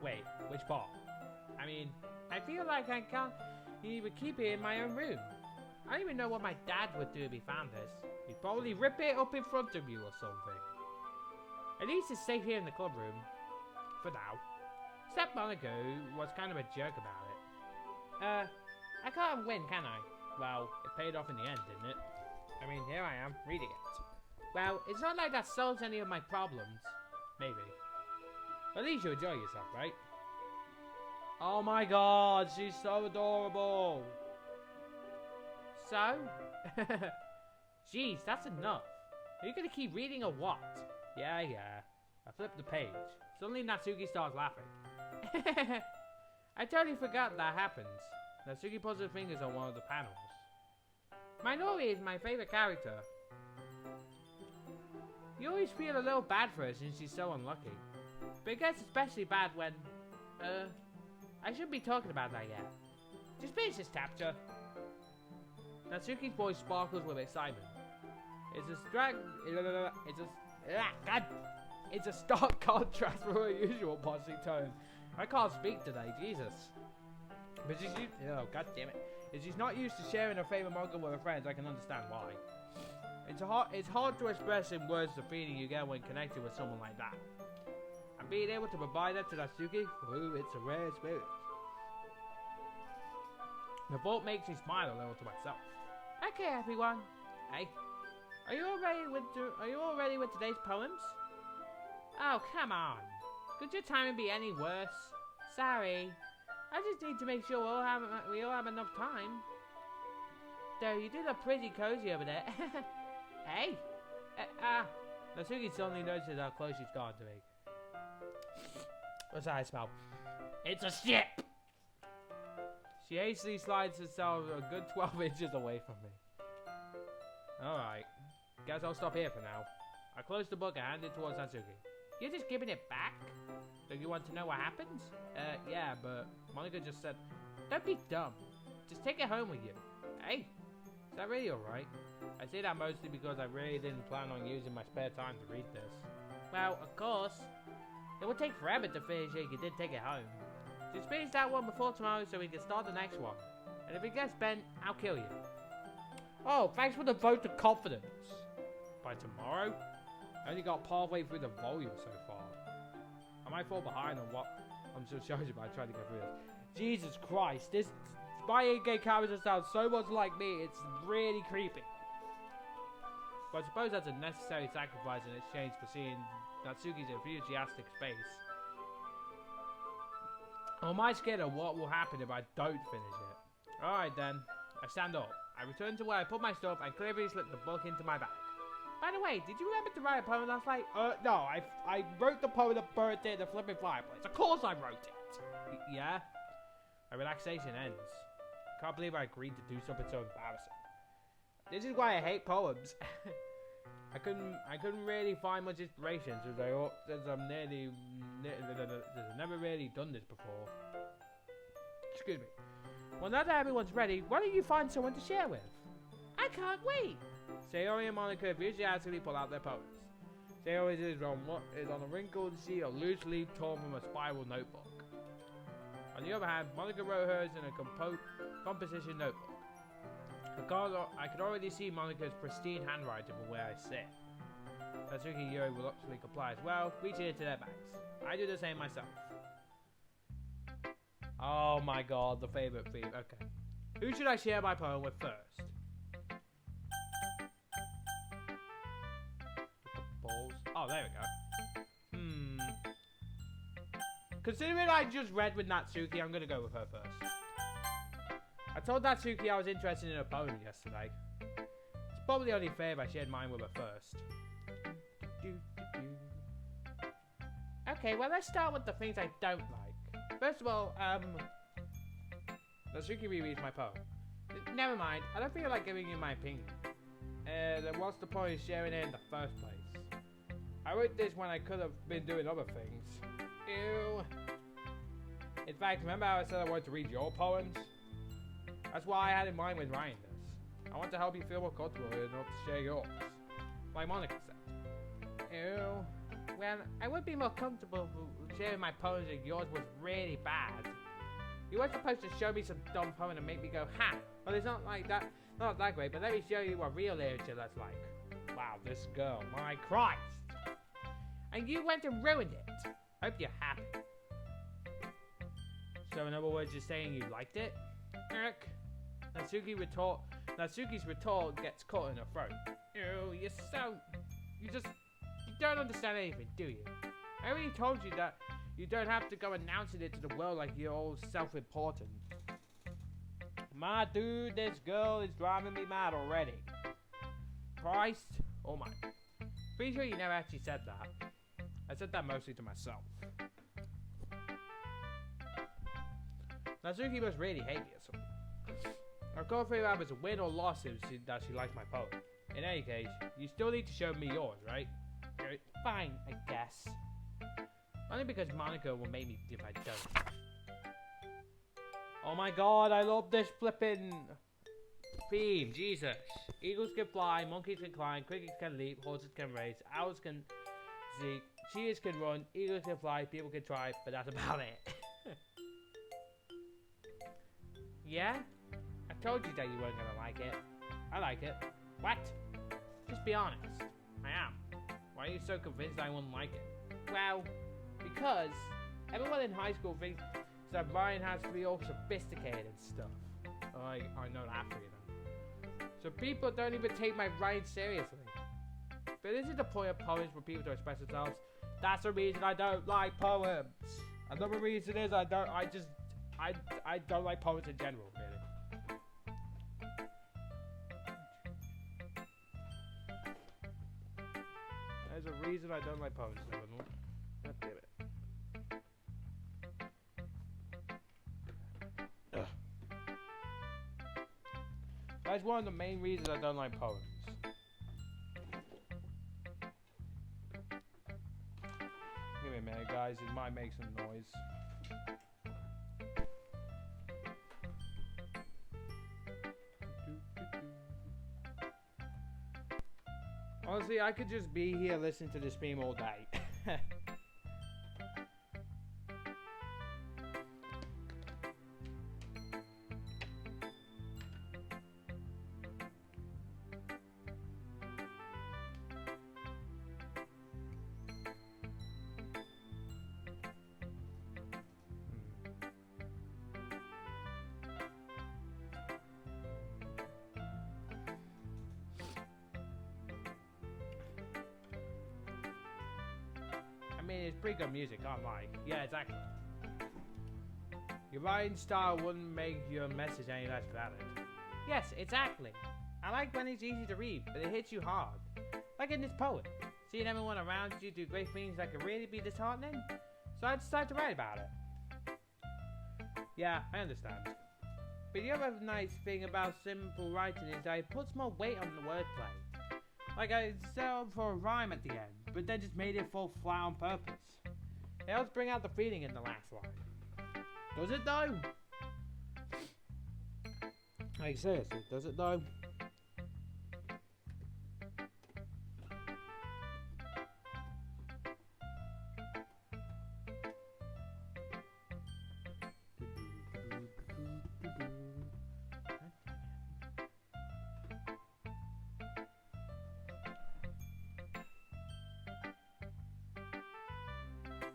Wait, which part? I mean, I feel like I can't even keep it in my own room. I don't even know what my dad would do if he found this. He'd probably rip it up in front of you or something. At least it's safe here in the club room. For now. Except Monica, who was kind of a jerk about it. I can't win, can I? Well, it paid off in the end, didn't it? I mean, here I am, reading it. Well, it's not like that solves any of my problems. Maybe. At least you enjoy yourself, right? Oh my god, she's so adorable. So? Jeez, that's enough. Are you gonna keep reading or what? Yeah. I flipped the page. Suddenly Natsuki starts laughing. I totally forgot that happens. Natsuki puts her fingers on one of the panels. Minori is my favorite character. You always feel a little bad for her since she's so unlucky. But it gets especially bad when... I shouldn't be talking about that yet. Just finish this chapter. Natsuki's voice sparkles with excitement. It's a stark contrast from her usual bossy tone. I can't speak today, Jesus. But she's god damn it. If she's not used to sharing her favorite manga with her friends, I can understand why. It's hard to express in words the feeling you get when connected with someone like that. And being able to provide that to Natsuki, ooh, it's a rare experience. The thought makes me smile a little to myself. Okay, everyone. Hey, are you all ready with today's poems? Oh, come on. Could your timing be any worse? Sorry. I just need to make sure we all have enough time. Though you do look pretty cozy over there. Hey! Natsuki suddenly notices how close she's gotten to me. What's that I smell? It's a ship! She hastily slides herself a good 12 inches away from me. Alright. Guess I'll stop here for now. I close the book and hand it towards Natsuki. You're just giving it back? Do you want to know what happens? Yeah, but Monica just said... Don't be dumb. Just take it home with you. Hey! Is that really alright? I say that mostly because I really didn't plan on using my spare time to read this. Well, of course. It would take forever to finish it if you did take it home. Just finish that one before tomorrow so we can start the next one. And if it gets bent, I'll kill you. Oh, thanks for the vote of confidence. By tomorrow? I only got partway through the volume so far. I might fall behind on what I'm so sorry about trying to get through this. Jesus Christ, this my in-game character sounds so much like me, it's really creepy. But I suppose that's a necessary sacrifice in exchange for seeing Natsuki's enthusiastic face. Or am I scared of what will happen if I don't finish it? Alright then, I stand up. I return to where I put my stuff and cleverly slip the book into my bag. By the way, did you remember to write a poem last night? No, I wrote the poem that burnt it in the flipping fireplace. Of course I wrote it! Yeah? My relaxation ends. I can't believe I agreed to do something so embarrassing. This is why I hate poems. I couldn't really find much inspiration since I've never really done this before. Excuse me. Well, now that everyone's ready, why don't you find someone to share with? I can't wait! Sayori and Monica enthusiastically pull out their poems. Sayori is on a wrinkled sheet of loose leaf torn from a spiral notebook. On the other hand, Monica wrote hers in a composition notebook. I could already see Monica's pristine handwriting from where I sit. Natsuki and Yuri reluctantly comply as well, reaching into their bags. I do the same myself. Oh my god, the favorite theme. Okay. Who should I share my poem with first? Balls. Oh, there we go. Considering I just read with Natsuki, I'm gonna go with her first. I told Natsuki I was interested in a poem yesterday. It's probably only fair if I shared mine with her first. Okay, well, let's start with the things I don't like. First of all, Natsuki rereads my poem. never mind. I don't feel like giving you my opinion. Then what's the point of sharing it in the first place? I wrote this when I could have been doing other things. Ew. In fact, remember how I said I wanted to read your poems? That's why I had in mind with writing this. I want to help you feel more comfortable enough to share yours. Like Monica said. Ew. Well, I would be more comfortable sharing my poems if yours was really bad. You were supposed to show me some dumb poem and make me go, ha! Well, it's not like that, not that great, but let me show you what real literature looks like. Wow, this girl, my Christ! And you went and ruined it. Hope you're happy. So in other words, you're saying you liked it? Eric? Natsuki's retort gets caught in her throat. Ew, you don't understand anything, do you? I already told you that you don't have to go announcing it to the world like you're all self-important. My dude, this girl is driving me mad already. Christ. Oh my. Pretty sure you never actually said that. I said that mostly to myself. Natsuki must really hate me or something. I can't figure out if it's a win or loss that she likes my poem. In any case, you still need to show me yours, right? Fine, I guess. Only because Monica will make me if I don't. Oh my god, I love this flipping theme. Jesus. Eagles can fly, monkeys can climb, crickets can leap, horses can race, owls can seek, cheetahs can run, eagles can fly, people can try, but that's about it. Yeah? I told you that you weren't gonna like it. I like it. What? Just be honest. I am. Why are you so convinced I wouldn't like it? Well, because everyone in high school thinks that Ryan has to be all sophisticated and stuff. I know that for you then. So people don't even take my writing seriously. But isn't the point of poems for people to express themselves? That's the reason I don't like poems. Another reason is I don't like poems in general, really. There's a reason I don't like poems, everyone. God damn it. That's one of the main reasons I don't like poems. Give me a minute, guys. It might make some noise. Honestly, I could just be here listening to this theme all day. I mean, it's pretty good music, can't lie. Yeah, exactly. Your writing style wouldn't make your message any less valid. Yes, exactly. I like when it's easy to read, but it hits you hard. Like in this poem. Seeing everyone around you do great things that can really be disheartening. So I decided to write about it. Yeah, I understand. But the other nice thing about simple writing is that it puts more weight on the wordplay. Like I settled for a rhyme at the end, but then just made it fall flat on purpose. It helps bring out the feeling in the last line. Does it though? Like seriously, does it though?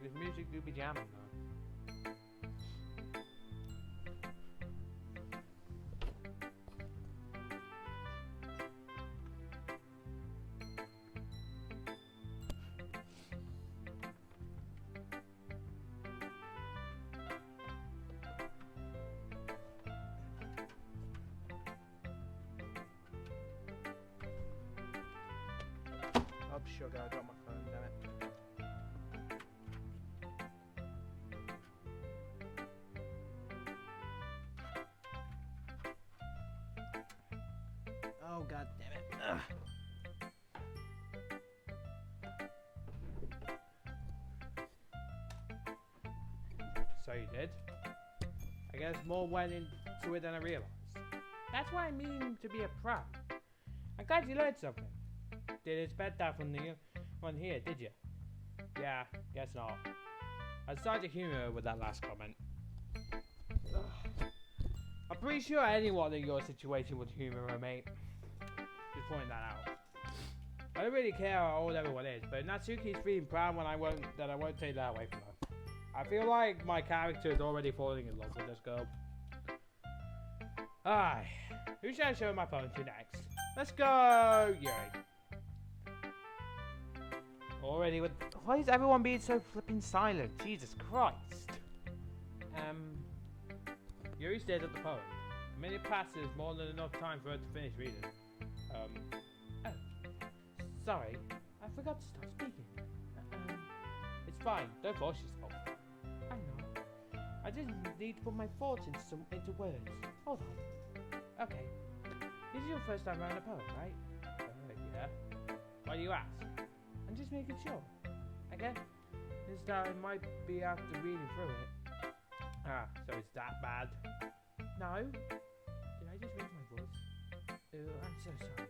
This music do be jamming though. Oh sugar, I got my phone, damn it. Oh god damn it. Ugh. So you did? I guess more went into it than I realized. That's what I mean to be a pro. I'm glad you learned something. Didn't expect that from the one here, did you? Yeah, guess not. I started humor with that last comment. Ugh. I'm pretty sure anyone in your situation would humor a mate. Just pointing that out. I don't really care how old everyone is, but Natsuki's feeling proud when I won't take that away from her. I feel like my character is already falling in love with this girl. Aye. Who should I show my phone to next? Let's go, Yuri. Already with... Why is everyone being so flipping silent? Jesus Christ. Yuri stares at the phone. A minute passes, more than enough time for her to finish reading. Oh. Sorry. I forgot to start speaking. It's fine. Don't force yourself. I'm not. I just need to put my thoughts into words. Hold on. Okay. This is your first time around a poem, right? Yeah. Why do you ask? I'm just making sure. I guess this time might be after reading through it. Ah, so it's that bad? No. Did I just raise my voice? I'm so sorry.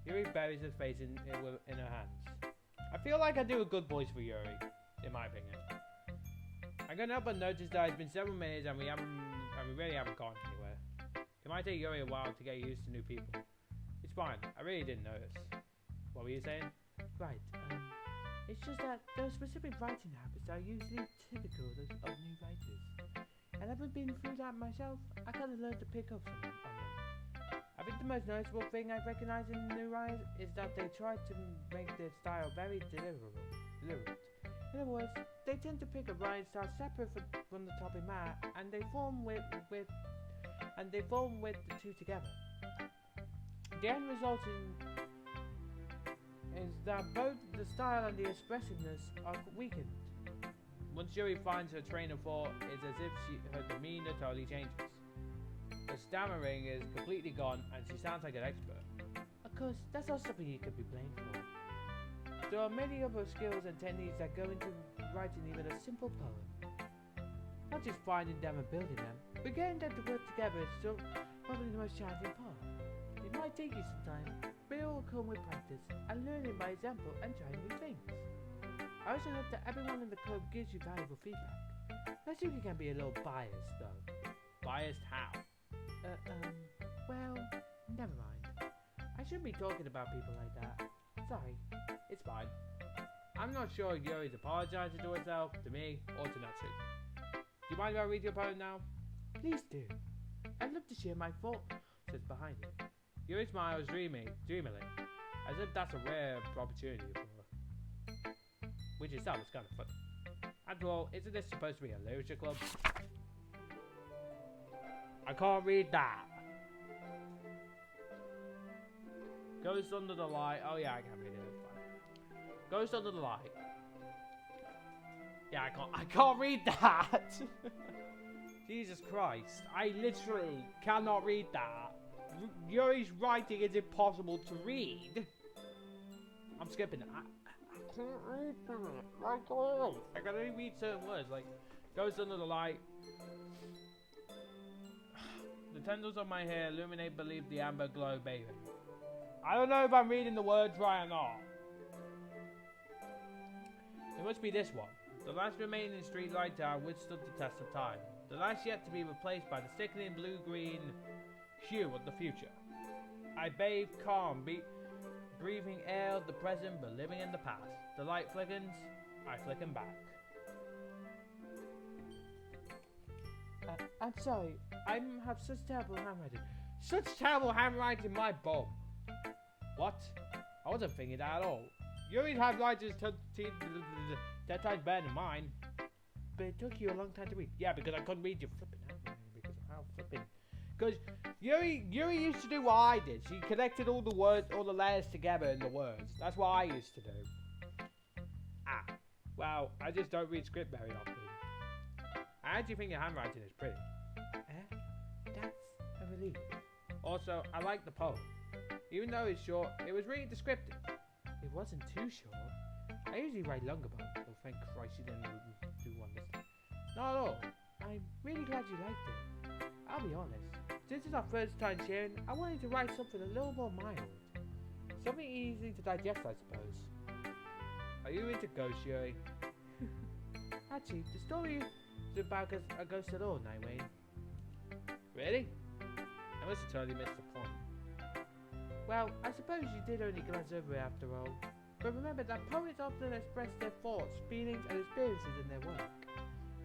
Yuri buries his face in her hands. I feel like I do a good voice for Yuri, in my opinion. I couldn't help but notice that it's been several minutes and we really haven't gone anywhere. It might take Yuri a while to get used to new people. It's fine. I really didn't notice. What were you saying? Right. It's just that there are specific writing habits that are usually typical of new writers. And having been through that myself, I kind of learned to pick up something on them. I think the most noticeable thing I've recognized in new writers is that they try to make their style very deliberate. In other words, they tend to pick a writing style separate from the topic matter, and they form with the two together. The end result is that both the style and the expressiveness are weakened. Once Yuri finds her train of thought, it's as if her demeanor totally changes. Her stammering is completely gone and she sounds like an expert. Of course, that's not something you could be blamed for. There are many other skills and techniques that go into writing even a simple poem. Not just finding them and building them, but getting them to work together is still probably the most challenging part. It might take you some time, but it will come with practice and learning by example and trying new things. I also hope that everyone in the club gives you valuable feedback. I think you can be a little biased though. Biased how? Well, never mind. I shouldn't be talking about people like that. Sorry, it's fine. I'm not sure if Yuri's apologizing to herself, to me, or to Natsuki. Do you mind if I read your poem now? Please do. I'd love to share my thoughts behind it. Yuri smiles dreamily, as if that's a rare opportunity for her. Which itself is kind of funny. After all, isn't this supposed to be a literature club? I can't read that. Ghost under the light. Oh yeah, I can read it. It's fine. Ghost under the light. Yeah, I can't read that. Jesus Christ. I literally cannot read that. Yuri's writing is impossible to read. I'm skipping it. I can't read that. I can only read certain words, like Ghost under the light. The tendrils of my hair illuminate, believe the amber glow bathing. I don't know if I'm reading the words right or not. It must be this one. The last remaining street light tower withstood the test of time. The last yet to be replaced by the sickening blue-green hue of the future. I bathe calm, breathing air of the present but living in the past. The light flickens, I flicken back. I'm sorry. I have such terrible handwriting. Such terrible handwriting, my bum. What? I wasn't thinking that at all. Yuri's handwriting is 10 times better than mine. But it took you a long time to read. Yeah, because I couldn't read your flipping handwriting because of how flipping. Because Yuri used to do what I did. She connected all the words, all the letters together in the words. That's what I used to do. Well, I just don't read script very often. I actually think your handwriting is pretty. That's a relief. Also, I like the poem. Even though it's short, it was really descriptive. It wasn't too short. I usually write longer poems. Oh, thank Christ you didn't do one this time. Not at all. I'm really glad you liked it. I'll be honest. Since it's our first time sharing, I wanted to write something a little more mild. Something easy to digest, I suppose. Are you into ghosts, Yuri? Actually, the story is about a ghost at all, Nightwing. Really? I must have totally missed the point. Well, I suppose you did only glance over it after all. But remember that poets often express their thoughts, feelings, and experiences in their work.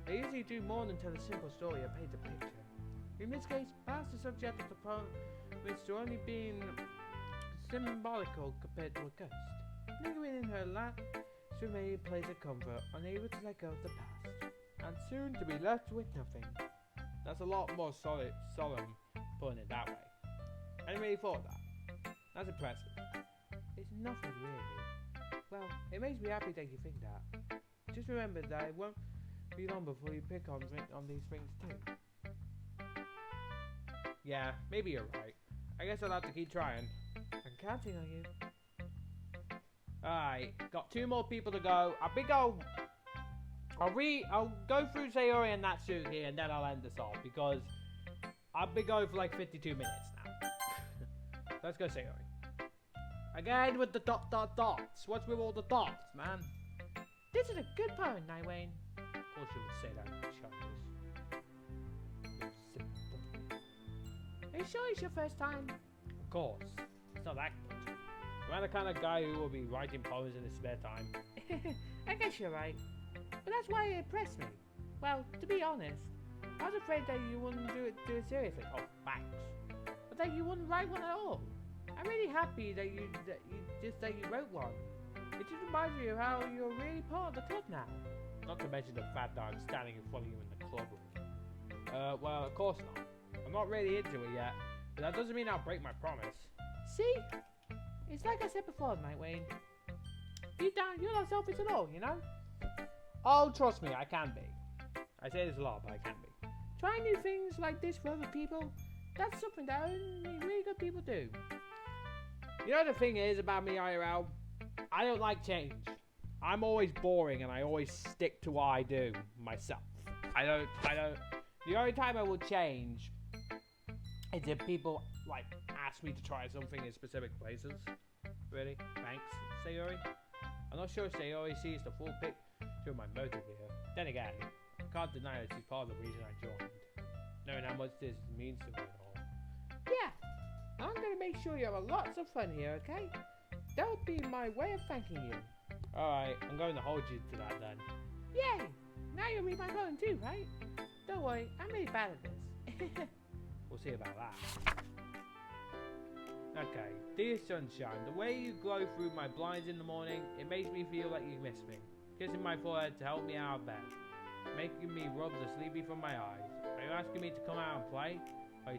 They usually do more than tell a simple story or paint a picture. In this case, perhaps the subject of the poem is to only being symbolical compared to a ghost. Lingering in her lap, she remained plays a comfort, unable to let go of the past, and soon to be left with nothing. That's a lot more solemn putting it that way. I didn't really thought that. That's impressive. It's nothing really. Well, it makes me happy that you think that. Just remember that it won't be long before you pick on these things too. Yeah, maybe you're right. I guess I'll have to keep trying. I'm counting on you. Alright, got 2 more people to go. I think I'll go through Sayori and Natsuki and then I'll end this off because I've been going for like 52 minutes now. Let's go Sayori. Again with the dots. What's with all the dots, man? This is a good poem, Nightwing. Of course you would say that, Are you sure it's your first time? Of course. It's not that good. Am I the kind of guy who will be writing poems in his spare time? I guess you're right. But that's why it impressed me. Well, to be honest, I was afraid that you wouldn't do it seriously. Oh, thanks. But that you wouldn't write one at all. I'm really happy that you wrote one. It just reminds me of how you're really part of the club now. Not to mention the fact that I'm standing in front of you in the club room. Well, of course not. I'm not really into it yet, but that doesn't mean I'll break my promise. See? It's like I said before, Nightwing. Deep down, you're not selfish at all, you know? Oh, trust me, I can be. I say this a lot, but I can be. Trying new things like this for other people, that's something that only really good people do. You know the thing is about me, IRL? I don't like change. I'm always boring and I always stick to what I do myself. I don't. The only time I will change is if people, like, ask me to try something in specific places. Really? Thanks, Sayori. I'm not sure Sayori sees the full picture of my motive here. Then again, I can't deny that she's part of the reason I joined. Knowing how much this means to me and all. Yeah, I'm gonna make sure you have lots of fun here, okay? That'll be my way of thanking you. Alright, I'm going to hold you to that then. Yay! Now you'll read my poem too, right? Don't worry, I'm really bad at this. We'll see about that. Okay, dear sunshine, the way you glow through my blinds in the morning, it makes me feel like you miss me. Kissing my forehead to help me out of bed. Making me rub the sleepy from my eyes. Are you asking me to come out and play? Are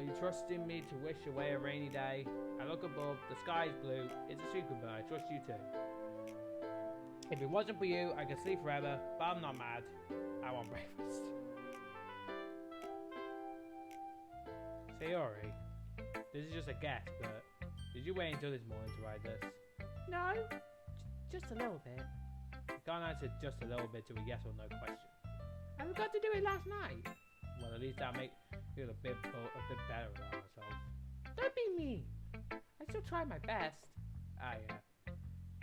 you trusting me to wish away a rainy day? I look above, the sky is blue, it's a secret, but I trust you too. If it wasn't for you, I could sleep forever, but I'm not mad. I want breakfast. Sayori, this is just a guess, but did you wait until this morning to write this? No, just a little bit. You can't answer just a little bit to a yes or no question. I forgot to do it last night. Well, at least that'll make you feel a bit better about myself. Don't be mean. I still try my best. Ah, yeah.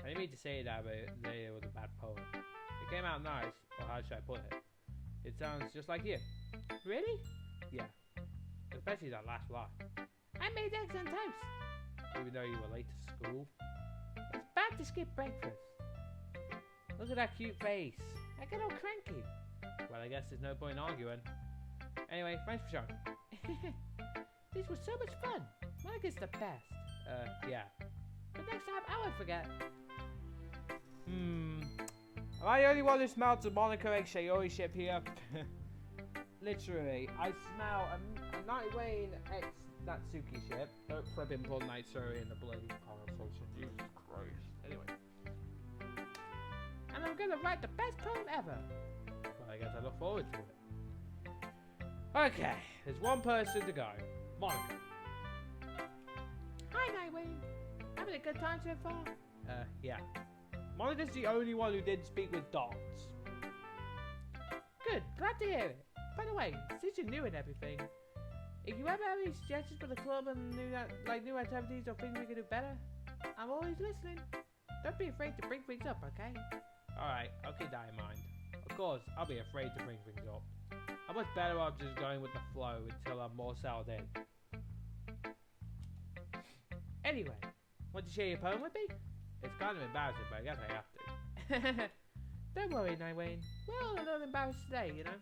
I didn't mean to say that, but it was a bad poem. It came out nice, or how should I put it? It sounds just like you. Really? Yeah. Especially that last line. I made eggs on toast. Even though you were late to school. It's bad to skip breakfast. Look at that cute face. I get all cranky. Well, I guess there's no point arguing. Anyway, thanks for showing. This was so much fun. Monica's the best. Yeah. But next time I won't forget. Am I the only one who smells the Monica X Sayori ship here? Literally, I smell a Night Wayne X Natsuki ship. Don't flipping pull Night Sayori in the bloody console. Jesus Christ. Anyway. And I'm gonna write the best poem ever. Well, I guess I look forward to it. Okay, there's one person to go. Monica. Hi, Nightwing. Having a good time so far? Yeah. Monica's the only one who did speak with dots. Good, glad to hear it. By the way, since you're new and everything, if you ever have any suggestions for the club and new activities or things we can do better, I'm always listening. Don't be afraid to bring things up, okay? Alright, I'll keep that in mind. Of course, I'll be afraid to bring things up. I'm much better off just going with the flow until I'm more settled in. Anyway, Want to share your poem with me? It's kind of embarrassing, but I guess I have to. don't worry, Nightwing. We're all a little embarrassed today, you know?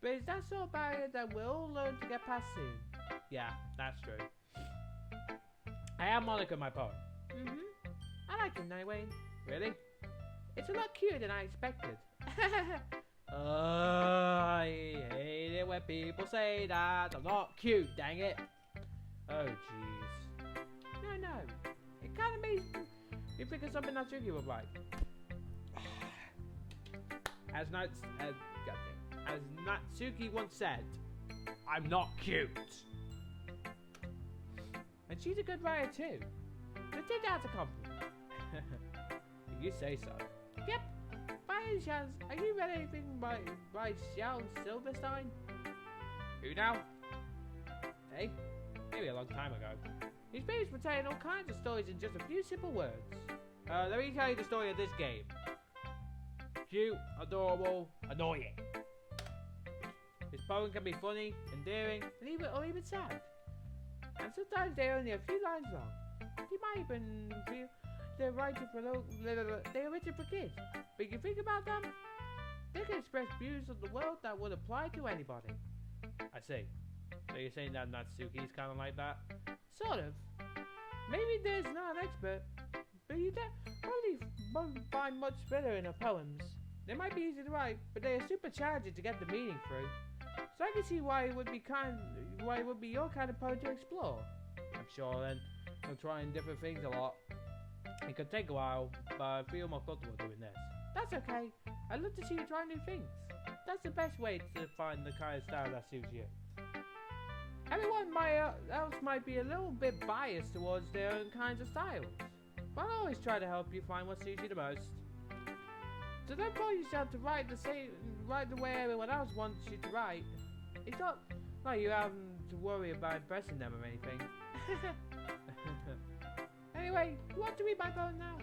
But it's that sort of barrier that we'll all learn to get past soon. Yeah, that's true. I am Monica, my poem. I like it, Nightwing. Really? It's a lot cuter than I expected. I hate it when people say that I'm not cute, dang it. Oh, jeez. No. It kind of makes me think of something Natsuki would like. As Natsuki once said, I'm not cute. And she's a good writer too. But take that as a compliment. If you say so. Yep. By any chance, are you read anything by Xiao Silverstein? Who now? Hey? Maybe a long time ago. He's famous for telling all kinds of stories in just a few simple words. Let me tell you the story of this game. Cute, adorable, annoying. His poem can be funny, endearing, And even sad. And sometimes they're only a few lines long. You might even feel they're written for kids. But if you think about them, they can express views of the world that would apply to anybody. I see. So you're saying that Natsuki's kind of like that? Sort of. Maybe there's not an expert, but you probably won't find much better in her poems. They might be easy to write, but they are super challenging to get the meaning through. So I can see why it would be your kind of poem to explore. I'm sure then. I'm trying different things a lot. It could take a while, but I feel more comfortable doing this. That's okay. I'd love to see you try new things. That's the best way to find the kind of style that suits you. Everyone else might be a little bit biased towards their own kinds of styles, but I'll always try to help you find what suits you the most. So don't force yourself to write the way everyone else wants you to write. It's not like you having to worry about impressing them or anything. Anyway, you want to read my poem now?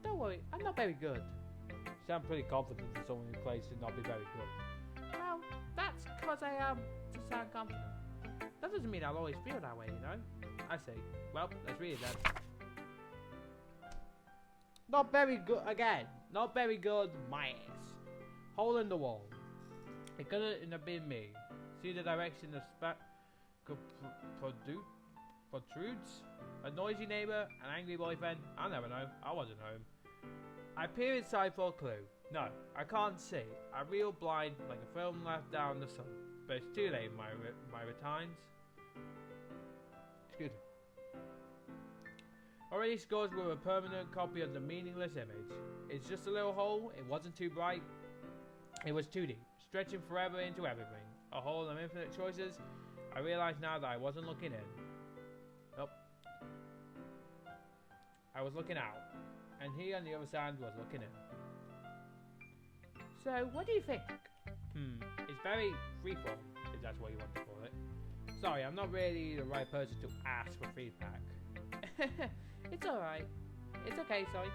Don't worry, I'm not very good. You sound pretty confident that someone who claims to not be very good. Well, that's because I am to sound confident. That doesn't mean I'll always feel that way, you know? I see. Well, let's read it then. Not very good, again. Not very good, my ass. Hole in the wall. It couldn't have been me. See the direction the spark protrudes? A noisy neighbor, an angry boyfriend. I'll never know. I wasn't home. I peer inside for a clue. No, I can't see. I'm real blind, like a film left down the sun. But it's too late, my retines. Excuse me. Already scored with a permanent copy of the meaningless image. It's just a little hole. It wasn't too bright. It was too deep, stretching forever into everything. A hole of infinite choices. I realize now that I wasn't looking in. Nope. I was looking out, and he on the other side was looking in. So, what do you think? It's very freeform, if that's what you want to call it. Sorry, I'm not really the right person to ask for feedback. It's alright. It's okay, sorry.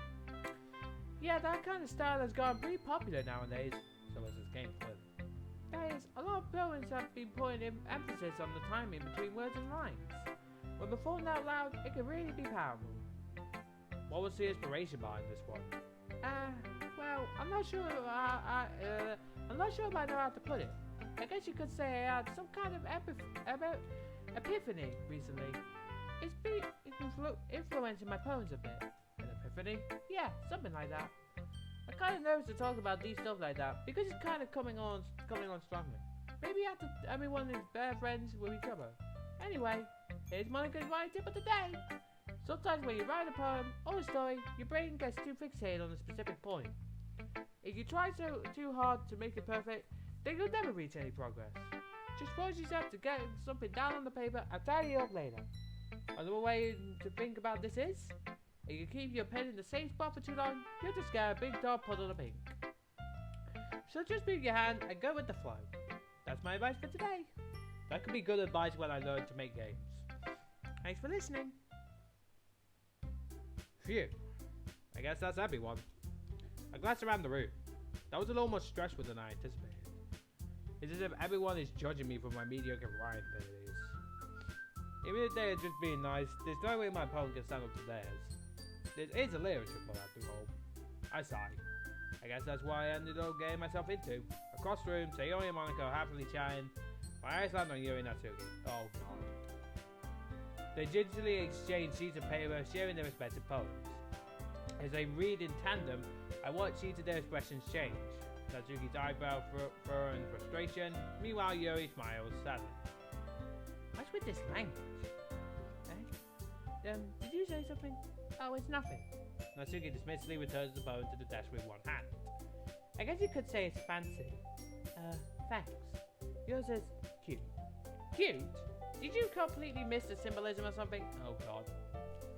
Yeah, that kind of style has gone pretty popular nowadays. So is this game, clearly. That is, a lot of poets have been putting emphasis on the timing between words and lines. When performed out loud, it can really be powerful. What was the inspiration behind this one? Well, I'm not sure. I'm not sure if I know how to put it. I guess you could say I had some kind of epiphany recently. It's been influencing my poems a bit. An epiphany? Yeah, something like that. I'm kind of nervous to talk about these stuff like that because it's kind of coming on strongly. Maybe after everyone is better friends with each other. Anyway, here's Monica's writing tip of the day. Sometimes when you write a poem or a story, your brain gets too fixated on a specific point. If you try too hard to make it perfect, then you'll never reach any progress. Just force yourself to get something down on the paper and tidy it up later. Another way to think about this is, if you keep your pen in the same spot for too long, you'll just get a big dark puddle of ink. So just move your hand and go with the flow. That's my advice for today. That could be good advice when I learn to make games. Thanks for listening. Phew. I guess that's everyone. I glanced around the room. That was a little more stressful than I anticipated. It's as if everyone is judging me for my mediocre writing abilities. Even if they're just being nice, there's no way my poem can stand up to theirs. There is a literature for that to all. I sigh. I guess that's why I ended up getting myself into. Across the room, Sayori and Monica are happily chatting. My eyes land on Yuri and Natsuki. Oh god. They gingerly exchange sheets of paper, sharing their respective poems. As they read in tandem, I watch each of their expressions change. Natsuki's eyebrow furrow in frustration. Meanwhile, Yuri smiles sadly. What's with this language? Did you say something? Oh, it's nothing. Natsuki dismissively returns the poem to the desk with one hand. I guess you could say it's fancy. Thanks. Yours is cute. Cute? Did you completely miss the symbolism or something? Oh god.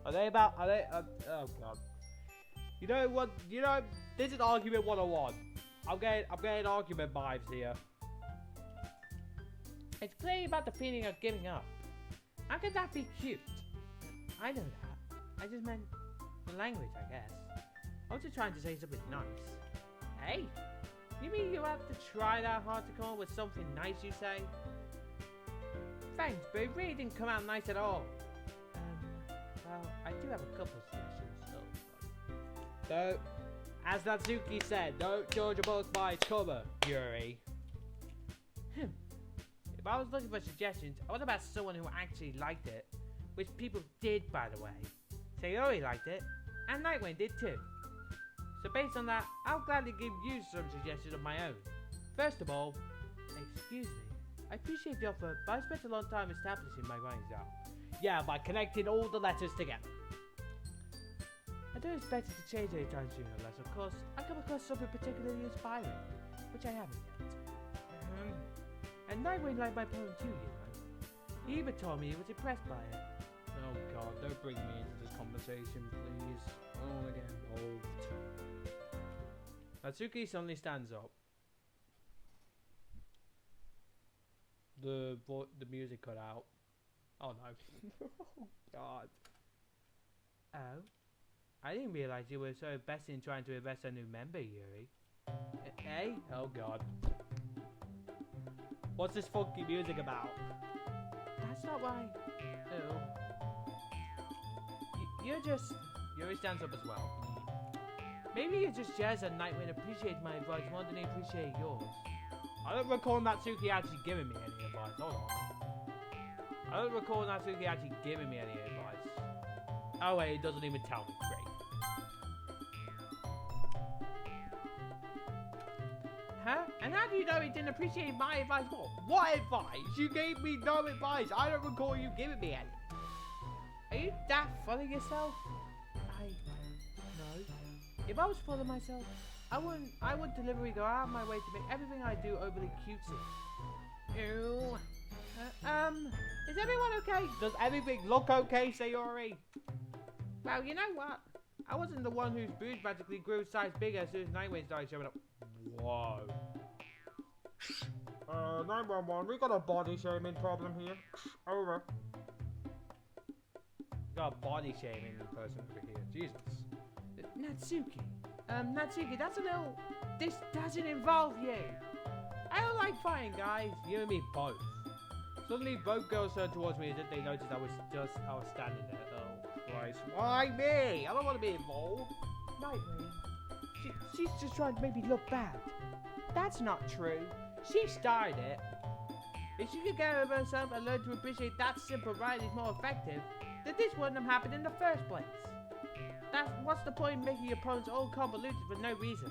Oh god. You know what? This is argument 101. I'm getting argument vibes here. It's clearly about the feeling of giving up. How could that be cute? I know that. I just meant the language, I guess. I was just trying to say something nice. Hey, you mean you have to try that hard to come up with something nice, you say? Thanks, but it really didn't come out nice at all. Well, I do have a couple of suggestions, So, as Natsuki said, don't judge a book by its cover, Yuri. If I was looking for suggestions, I was about someone who actually liked it. Which people did, by the way. Sayori liked it, and Nightwing did too. So based on that, I'll gladly give you some suggestions of my own. First of all, excuse me, I appreciate the offer, but I spent a long time establishing my writing style. Yeah, by connecting all the letters together. I don't expect it to change anytime soon unless, of course, I come across something particularly inspiring, which I haven't yet. And Nightwing liked my poem too, you know. He even told me he was impressed by it. Oh god, don't bring me into this conversation, please. I don't want to get involved. Natsuki suddenly stands up. The music cut out. Oh no. Oh god. Oh? I didn't realize you were so invested in trying to invest a new member, Yuri. Hey? Oh god. What's this funky music about? That's not why. Oh. You're just... Yuri stands up as well. Maybe you're just jealous that Nightwing appreciates my advice more than he appreciates yours. I don't recall Natsuki actually giving me any advice. Hold on. I don't recall Natsuki actually giving me any advice. Oh wait, he doesn't even tell me. Great. Huh? And how do you know he didn't appreciate my advice more? What advice? You gave me no advice. I don't recall you giving me any. Are you that full of yourself? No. If I was full of myself, I would deliberately go out of my way to make everything I do overly cutesy. Ew. Is everyone okay? Does everything look okay, Sayori? Well, you know what? I wasn't the one whose boobs magically grew size bigger as soon as Nightwing started showing up. Whoa. 911, we got a body shaming problem here. Over. Got a body shaming person over here. Jesus. Natsuki. Natsuki, that's a little... This doesn't involve you. I don't like fighting, guys. You and me both. Suddenly, both girls turned towards me as if they noticed I was standing there. Oh, Christ. Why me? I don't want to be involved. Nightwing. She's just trying to make me look bad. That's not true. She started it. If she could get over herself and learn to appreciate that simple right is more effective, then this wouldn't have happened in the first place. What's the point in making your opponents all convoluted for no reason?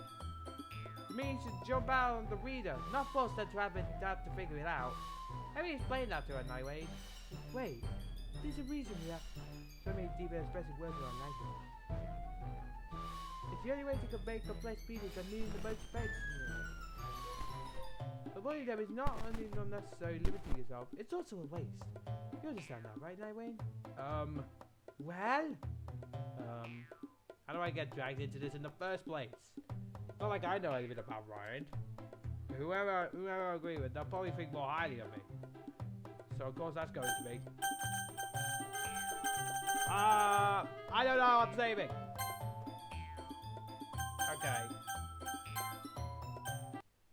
To me, you should jump out on the reader, not force them to have to figure it out. Let me explain that to her, Nightwave. Wait, there's a reason we have so many deep and expressive words around language. It's the only way to convey complex feelings and meaning the most effectively. Avoiding them is not only not necessarily limiting yourself, it's also a waste. You understand that, right, Nightwave? Well? How do I get dragged into this in the first place? Not like I know anything about Ryan. Whoever I agree with, they'll probably think more highly of me. So of course that's going to be. I don't know, I'm saving. Okay.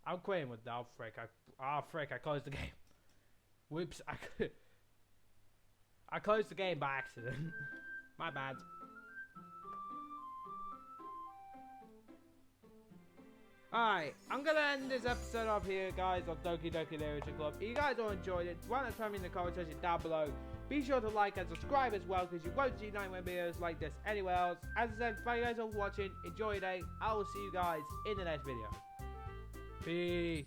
I'm quitting with that. Frick, I closed the game. Whoops, I closed the game by accident. My bad. Alright, I'm gonna end this episode off here, guys, of Doki Doki Literature Club. If you guys all enjoyed it, why not tell me in the comment section down below. Be sure to like and subscribe as well, because you won't see Nightwave videos like this anywhere else. As I said, thank you guys all for watching. Enjoy your day. I will see you guys in the next video. Peace.